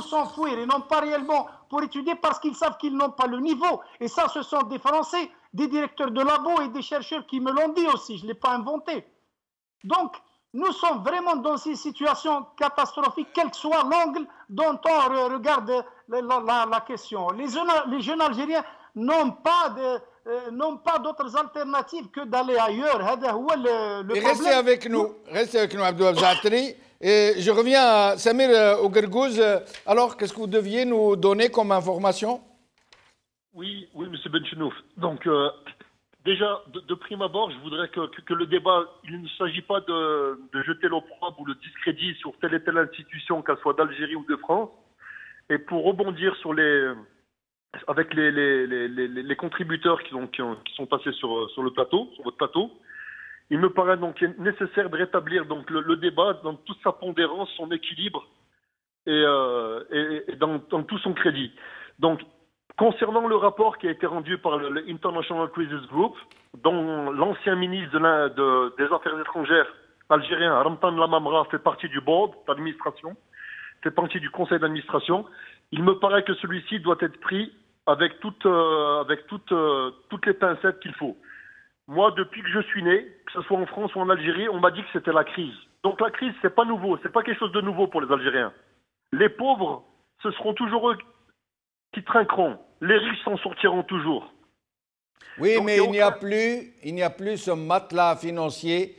s'enfuir et non pas réellement pour étudier parce qu'ils savent qu'ils n'ont pas le niveau. Et ça, ce sont des Français, des directeurs de labo et des chercheurs qui me l'ont dit aussi, je ne l'ai pas inventé. Donc, nous sommes vraiment dans une situation catastrophique, quel que soit l'angle dont on regarde la question. Les jeunes Algériens n'ont pas d'autres alternatives que d'aller ailleurs. Restez avec nous, Abdou Zatri. Et je reviens à Samir Ougergouz. Alors, qu'est-ce que vous deviez nous donner comme information? Oui, M. Benchenouf. Donc, déjà, de prime abord, je voudrais que le débat, il ne s'agit pas de jeter l'opprobre ou le discrédit sur telle et telle institution, qu'elle soit d'Algérie ou de France. Et pour rebondir avec les contributeurs qui sont passés sur votre plateau, il me paraît donc nécessaire de rétablir donc le débat dans toute sa pondérance, son équilibre et dans tout son crédit. Donc, concernant le rapport qui a été rendu par le International Crisis Group, dont l'ancien ministre des Affaires étrangères algérien, Ramtan Lamamra, fait partie du board d'administration, fait partie du conseil d'administration, il me paraît que celui-ci doit être pris avec toutes les pincettes qu'il faut. Moi, depuis que je suis né, que ce soit en France ou en Algérie, on m'a dit que c'était la crise. Donc la crise, c'est pas nouveau, c'est pas quelque chose de nouveau pour les Algériens. Les pauvres, ce seront toujours eux qui trinqueront. Les riches s'en sortiront toujours. Oui, donc, mais il n'y a plus ce matelas financier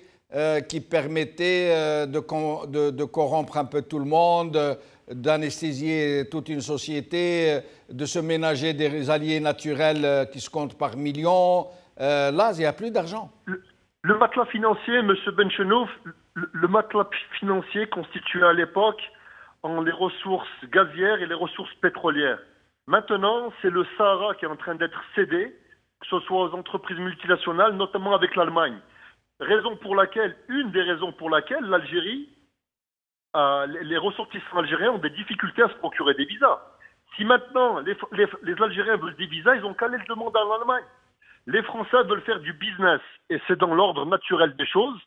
qui permettait de corrompre un peu tout le monde, d'anesthésier toute une société, de se ménager des alliés naturels qui se comptent par millions. Là, il n'y a plus d'argent. Le matelas financier, M. Benchenouf, le matelas financier constituait à l'époque les ressources gazières et les ressources pétrolières. Maintenant, c'est le Sahara qui est en train d'être cédé, que ce soit aux entreprises multinationales, notamment avec l'Allemagne. Une des raisons pour laquelle l'Algérie, les ressortissants algériens ont des difficultés à se procurer des visas. Si maintenant les Algériens veulent des visas, ils ont qu'à aller le demander en Allemagne. Les Français veulent faire du business, et c'est dans l'ordre naturel des choses,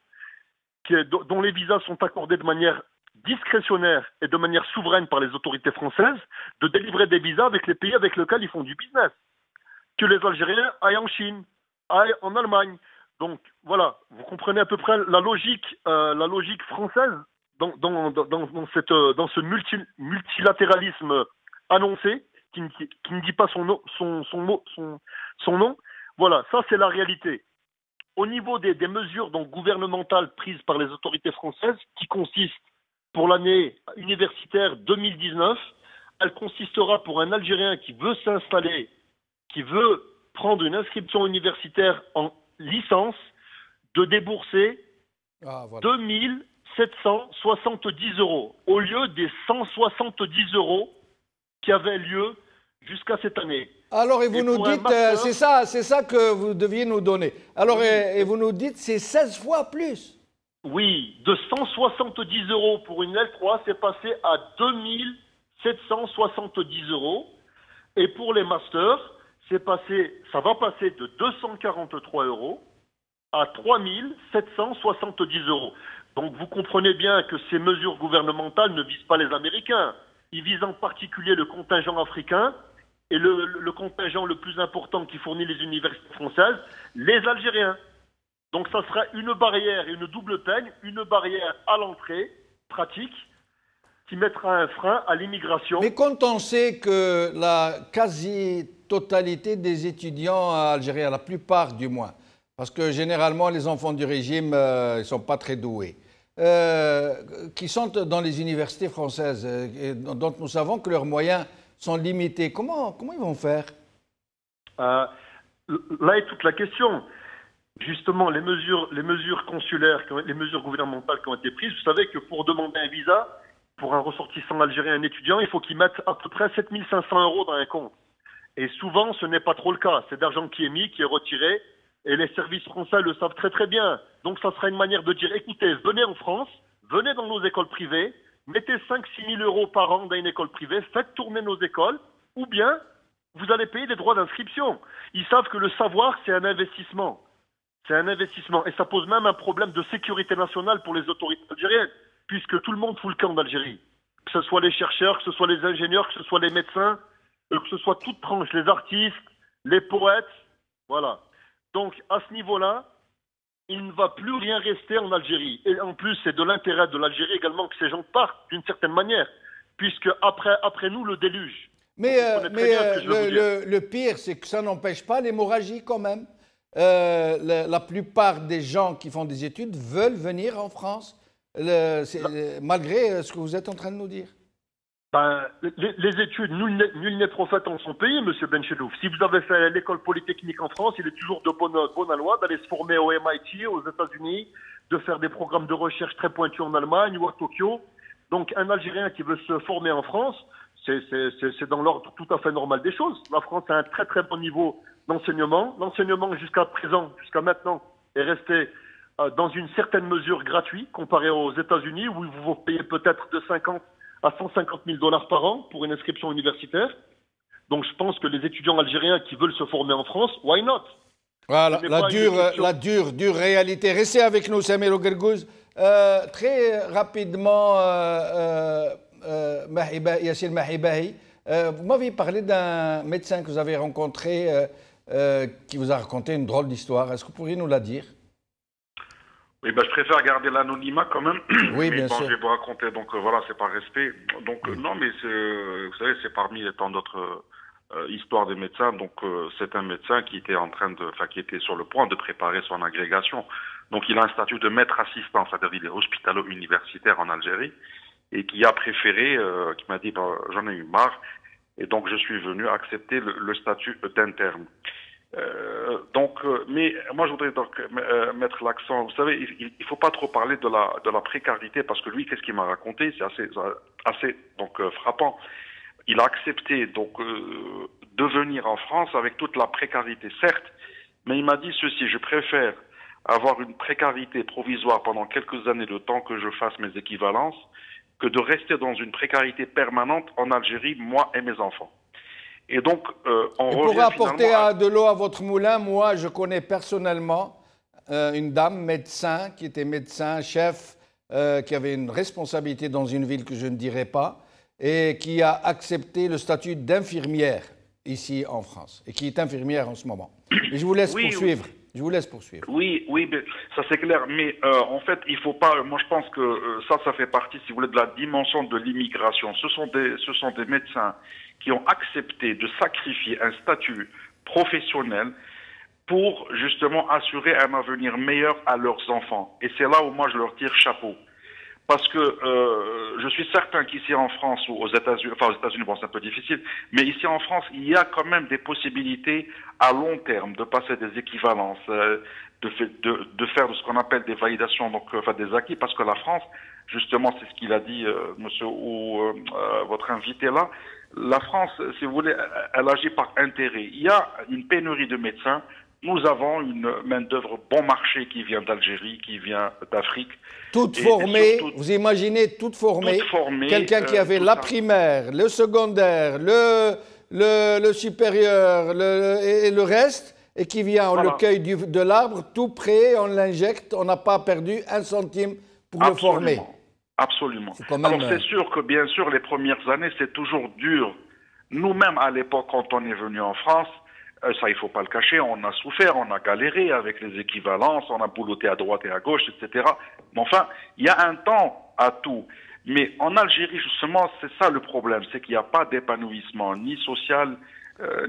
dont les visas sont accordés de manière discrétionnaire et de manière souveraine par les autorités françaises, de délivrer des visas avec les pays avec lesquels ils font du business. Que les Algériens aillent en Chine, aillent en Allemagne. Donc voilà, vous comprenez à peu près la logique française dans ce multilatéralisme annoncé, qui ne dit pas son nom. Voilà, ça c'est la réalité. Au niveau des mesures donc, gouvernementales prises par les autorités françaises, qui consistent pour l'année universitaire 2019, elle consistera pour un Algérien qui veut s'installer, qui veut prendre une inscription universitaire en licence, de débourser 2 770 € au lieu des 170 € qui avaient lieu jusqu'à cette année. Alors, et vous nous dites, c'est ça que vous deviez nous donner. Alors, oui. et vous nous dites, c'est 16 fois plus. Oui, de 170 € pour une L3, c'est passé à 2770 €. Et pour les masters, ça va passer de 243 € à 3770 €. Donc vous comprenez bien que ces mesures gouvernementales ne visent pas les Américains. Ils visent en particulier le contingent africain et le contingent le plus important qui fournit les universités françaises, les Algériens. Donc ça sera une barrière et une double peine, une barrière à l'entrée, pratique, qui mettra un frein à l'immigration. Mais quand on sait que la quasi-totalité des étudiants algériens, la plupart du moins, parce que généralement les enfants du régime ne sont pas très doués, qui sont dans les universités françaises, dont nous savons que leurs moyens sont limités, comment ils vont faire? Là est toute la question. Justement, les mesures consulaires, les mesures gouvernementales qui ont été prises, vous savez que pour demander un visa, pour un ressortissant algérien, un étudiant, il faut qu'il mette à peu près 7 500 € dans un compte. Et souvent, ce n'est pas trop le cas. C'est d'argent qui est mis, qui est retiré, et les services français le savent très très bien. Donc ça sera une manière de dire, écoutez, venez en France, venez dans nos écoles privées, mettez 5-6 000 € par an dans une école privée, faites tourner nos écoles, ou bien vous allez payer des droits d'inscription. Ils savent que le savoir, c'est un investissement. C'est un investissement. Et ça pose même un problème de sécurité nationale pour les autorités algériennes, puisque tout le monde fout le camp d'Algérie. Que ce soit les chercheurs, que ce soit les ingénieurs, que ce soit les médecins, que ce soit toutes tranches, les artistes, les poètes, voilà. Donc, à ce niveau-là, il ne va plus rien rester en Algérie. Et en plus, c'est de l'intérêt de l'Algérie également que ces gens partent, d'une certaine manière, puisque après nous, le déluge. Mais le pire, c'est que ça n'empêche pas l'hémorragie quand même. La plupart des gens qui font des études veulent venir en France, malgré ce que vous êtes en train de nous dire. Les études, nul n'est prophète en son pays, monsieur Benchelouf. Si vous avez fait l'école polytechnique en France, il est toujours de bonne loi d'aller se former au MIT, aux États-Unis, de faire des programmes de recherche très pointus en Allemagne ou à Tokyo. Donc un Algérien qui veut se former en France, c'est dans l'ordre tout à fait normal des choses. La France a un très très bon niveau d'enseignement. L'enseignement jusqu'à maintenant, est resté dans une certaine mesure gratuit comparé aux États-Unis où ils vous payez peut-être de 50 à 150 000 $ par an pour une inscription universitaire. Donc je pense que les étudiants algériens qui veulent se former en France, why not? Voilà, la dure réalité. Restez avec nous, Samir Ougergouz. Très rapidement, Yassine Mahibahi, vous m'avez parlé d'un médecin que vous avez rencontré qui vous a raconté une drôle d'histoire. Est-ce que vous pourriez nous la dire? Oui, je préfère garder l'anonymat quand même. Oui, bien sûr. Je vais vous raconter, donc voilà, c'est par respect. Donc non, mais vous savez, c'est parmi tant d'autres histoires des médecins. Donc c'est un médecin qui était qui était sur le point de préparer son agrégation. Donc il a un statut de maître assistant, c'est-à-dire il est hospitalo-universitaire en Algérie, et qui a préféré, qui m'a dit, j'en ai eu marre, et donc je suis venu accepter le statut d'interne. Mais moi je voudrais donc mettre l'accent. Vous savez, il faut pas trop parler de la précarité, parce que lui, qu'est-ce qu'il m'a raconté, c'est assez frappant. Il a accepté de venir en France avec toute la précarité, certes, mais il m'a dit ceci: je préfère avoir une précarité provisoire pendant quelques années, le temps que je fasse mes équivalences, que de rester dans une précarité permanente en Algérie, moi et mes enfants. Et donc, pour apporter de l'eau à votre moulin, moi, je connais personnellement une dame médecin qui était médecin, chef, qui avait une responsabilité dans une ville que je ne dirai pas, et qui a accepté le statut d'infirmière ici en France, et qui est infirmière en ce moment. Et je vous laisse poursuivre. Oui. Je vous laisse poursuivre. Oui, ça c'est clair. Mais en fait, il faut pas. Moi, je pense que ça fait partie, si vous voulez, de la dimension de l'immigration. Ce sont des médecins qui ont accepté de sacrifier un statut professionnel pour justement assurer un avenir meilleur à leurs enfants. Et c'est là où moi je leur tire chapeau. Parce que je suis certain qu'ici en France ou aux États-Unis, enfin aux États-Unis, bon, c'est un peu difficile, mais ici en France, il y a quand même des possibilités à long terme de passer des équivalences, de faire de ce qu'on appelle des validations, donc enfin des acquis, parce que la France, justement, c'est ce qu'il a dit, monsieur, ou votre invité là, la France, si vous voulez, elle agit par intérêt. Il y a une pénurie de médecins. Nous avons une main-d'œuvre bon marché qui vient d'Algérie, qui vient d'Afrique. Toute formée, surtout, vous imaginez, toute formée quelqu'un qui avait la primaire, le secondaire, le supérieur et le reste, et qui vient, on le cueille de l'arbre, tout prêt, on l'injecte, on n'a pas perdu un centime pour le former. Absolument. Même... Alors c'est sûr que bien sûr les premières années c'est toujours dur. Nous-mêmes à l'époque quand on est venu en France, ça il faut pas le cacher, on a souffert, on a galéré avec les équivalences, on a bouloté à droite et à gauche, etc. Mais enfin, il y a un temps à tout. Mais en Algérie justement c'est ça le problème, c'est qu'il n'y a pas d'épanouissement ni social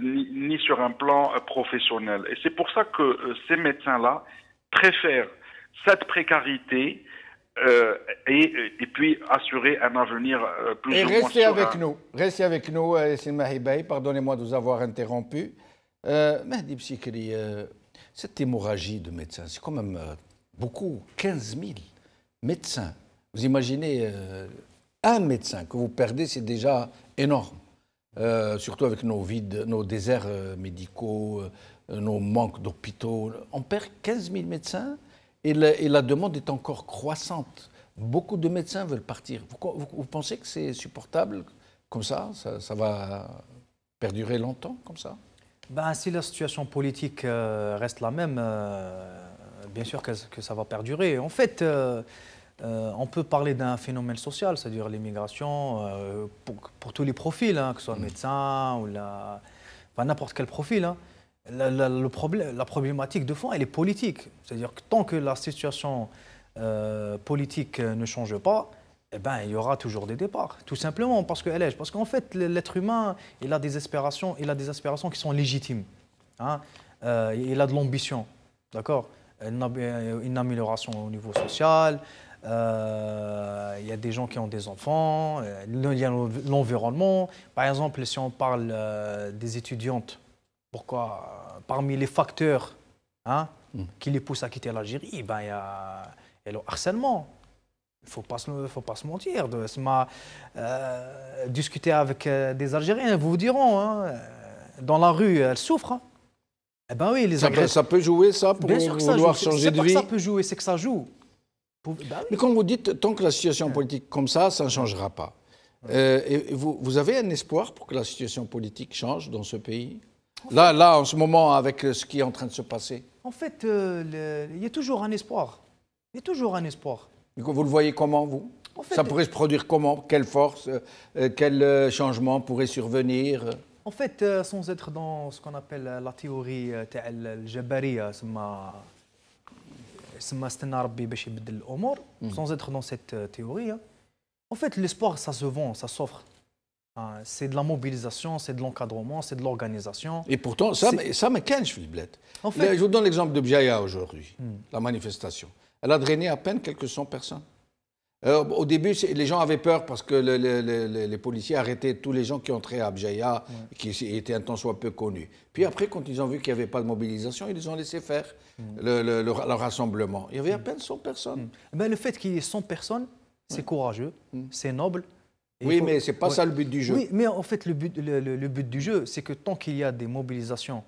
ni sur un plan professionnel. Et c'est pour ça que ces médecins-là préfèrent cette précarité et puis assurer un avenir plus ou moins restez avec nous, Yassine Mahibey, pardonnez-moi de vous avoir interrompu. Mehdi Bsikri, cette hémorragie de médecins, c'est quand même beaucoup, 15 000 médecins. Vous imaginez, un médecin que vous perdez, c'est déjà énorme. Surtout avec nos déserts médicaux, nos manques d'hôpitaux. On perd 15 000 médecins. Et la demande est encore croissante. Beaucoup de médecins veulent partir. Vous pensez que c'est supportable comme ça, ça va perdurer longtemps comme ça? Si la situation politique reste la même, bien sûr que ça va perdurer. En fait, on peut parler d'un phénomène social, c'est-à-dire l'immigration, pour tous les profils, que ce soit médecin ou n'importe quel profil. La problématique de fond, elle est politique. C'est-à-dire que tant que la situation politique ne change pas, il y aura toujours des départs. Tout simplement parce qu'en fait, l'être humain, il a des aspirations qui sont légitimes. Il a de l'ambition, d'accord ? Une amélioration au niveau social. Il y a des gens qui ont des enfants. Il y a l'environnement. Par exemple, si on parle des étudiantes. Pourquoi? Parmi les facteurs qui les poussent à quitter l'Algérie, il y a le harcèlement. Il ne faut pas se mentir. Discuter avec des Algériens, vous diront, dans la rue, elles souffrent. Oui, les ça peut jouer, ça, pour vouloir changer de vie? C'est pas que ça peut jouer, c'est que ça joue. Mais quand vous dites, tant que la situation politique comme ça ne changera pas, et vous avez un espoir pour que la situation politique change dans ce pays? Là, en ce moment, avec ce qui est en train de se passer? En fait, il y a toujours un espoir. Il y a toujours un espoir. Vous le voyez comment, vous? En fait, ça pourrait se produire comment? Quelle force? Quel changement pourrait survenir? En fait, sans être dans ce qu'on appelle la théorie al-Jabariya, sans être dans cette théorie, en fait, l'espoir, ça se vend, ça s'offre. C'est de la mobilisation, c'est de l'encadrement, c'est de l'organisation. Et pourtant, ça me canche, Philippe. En fait, je vous donne l'exemple de Bjaïa aujourd'hui, la manifestation. Elle a drainé à peine quelques 100 personnes. Au début, les gens avaient peur parce que les policiers arrêtaient tous les gens qui entraient à Bjaïa, qui étaient un tant soit peu connus. Puis après, quand ils ont vu qu'il n'y avait pas de mobilisation, ils les ont laissé faire le rassemblement. Il y avait à peine 100 personnes. Le fait qu'il y ait 100 personnes, c'est courageux, c'est noble. Oui, mais ce n'est pas ça le but du jeu. Oui, mais en fait, le but du jeu, c'est que tant qu'il y a des mobilisations,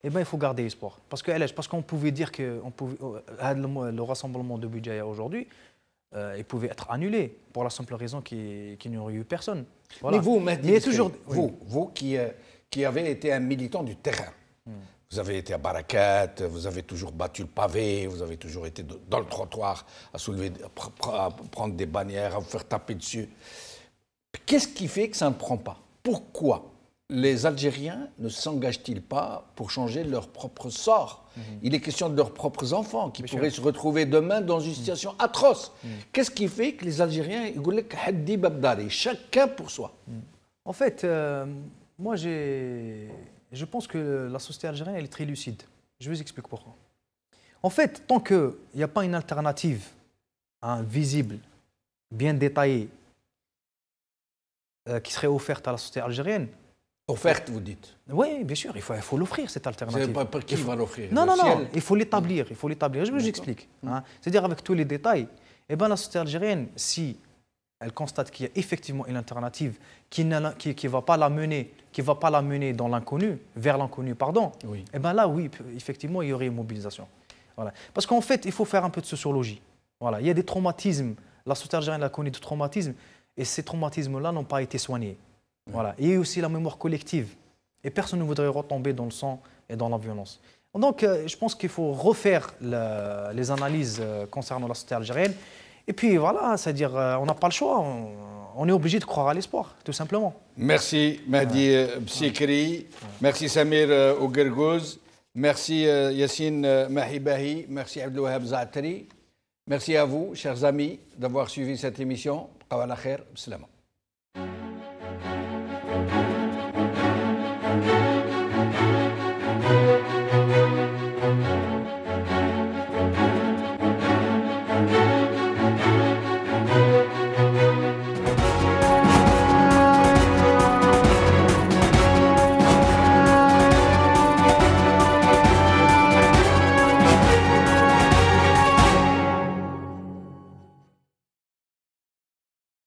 il faut garder espoir. Parce qu'on pouvait dire que le rassemblement de Bjaïa aujourd'hui, il pouvait être annulé pour la simple raison qu'il n'y aurait eu personne. Voilà. Mais vous, Mehdi, vous qui avez été un militant du terrain, vous avez été à Barakat, vous avez toujours battu le pavé, vous avez toujours été dans le trottoir à prendre des bannières, à vous faire taper dessus. Qu'est-ce qui fait que ça ne prend pas? Pourquoi les Algériens ne s'engagent-ils pas pour changer leur propre sort? Il est question de leurs propres enfants qui pourraient se retrouver demain dans une situation atroce. Qu'est-ce qui fait que les Algériens, ils disent Haddi Babdari, chacun pour soi? En fait, moi je pense que la société algérienne elle est très lucide. Je vous explique pourquoi. En fait, tant qu'il n'y a pas une alternative visible bien détaillée qui serait offerte à la société algérienne. Offerte, vous dites? Oui, bien sûr, il faut l'offrir, cette alternative. Par qui va l'offrir? Non, il faut l'établir. Je vous explique. Hein. C'est-à-dire avec tous les détails. Eh bien, la société algérienne, si elle constate qu'il y a effectivement une alternative qui ne va pas la mener dans l'inconnu, vers l'inconnu, pardon, oui. Eh bien là, oui, effectivement, il y aurait une mobilisation. Voilà. Parce qu'en fait, il faut faire un peu de sociologie. Voilà. Il y a des traumatismes. La société algérienne a connu des traumatismes et ces traumatismes-là n'ont pas été soignés. Voilà. Et il y a aussi la mémoire collective. Et personne ne voudrait retomber dans le sang et dans la violence. Donc, je pense qu'il faut refaire les analyses concernant la société algérienne. Et puis voilà, c'est-à-dire, on n'a pas le choix. On est obligé de croire à l'espoir, tout simplement. Merci Mahdi Bsikri. Merci Samir Ougergouz. Merci Yassine Mahibahi. Merci Abdelwahab Zaatari. Merci à vous, chers amis, d'avoir suivi cette émission. Qawala khair, salama.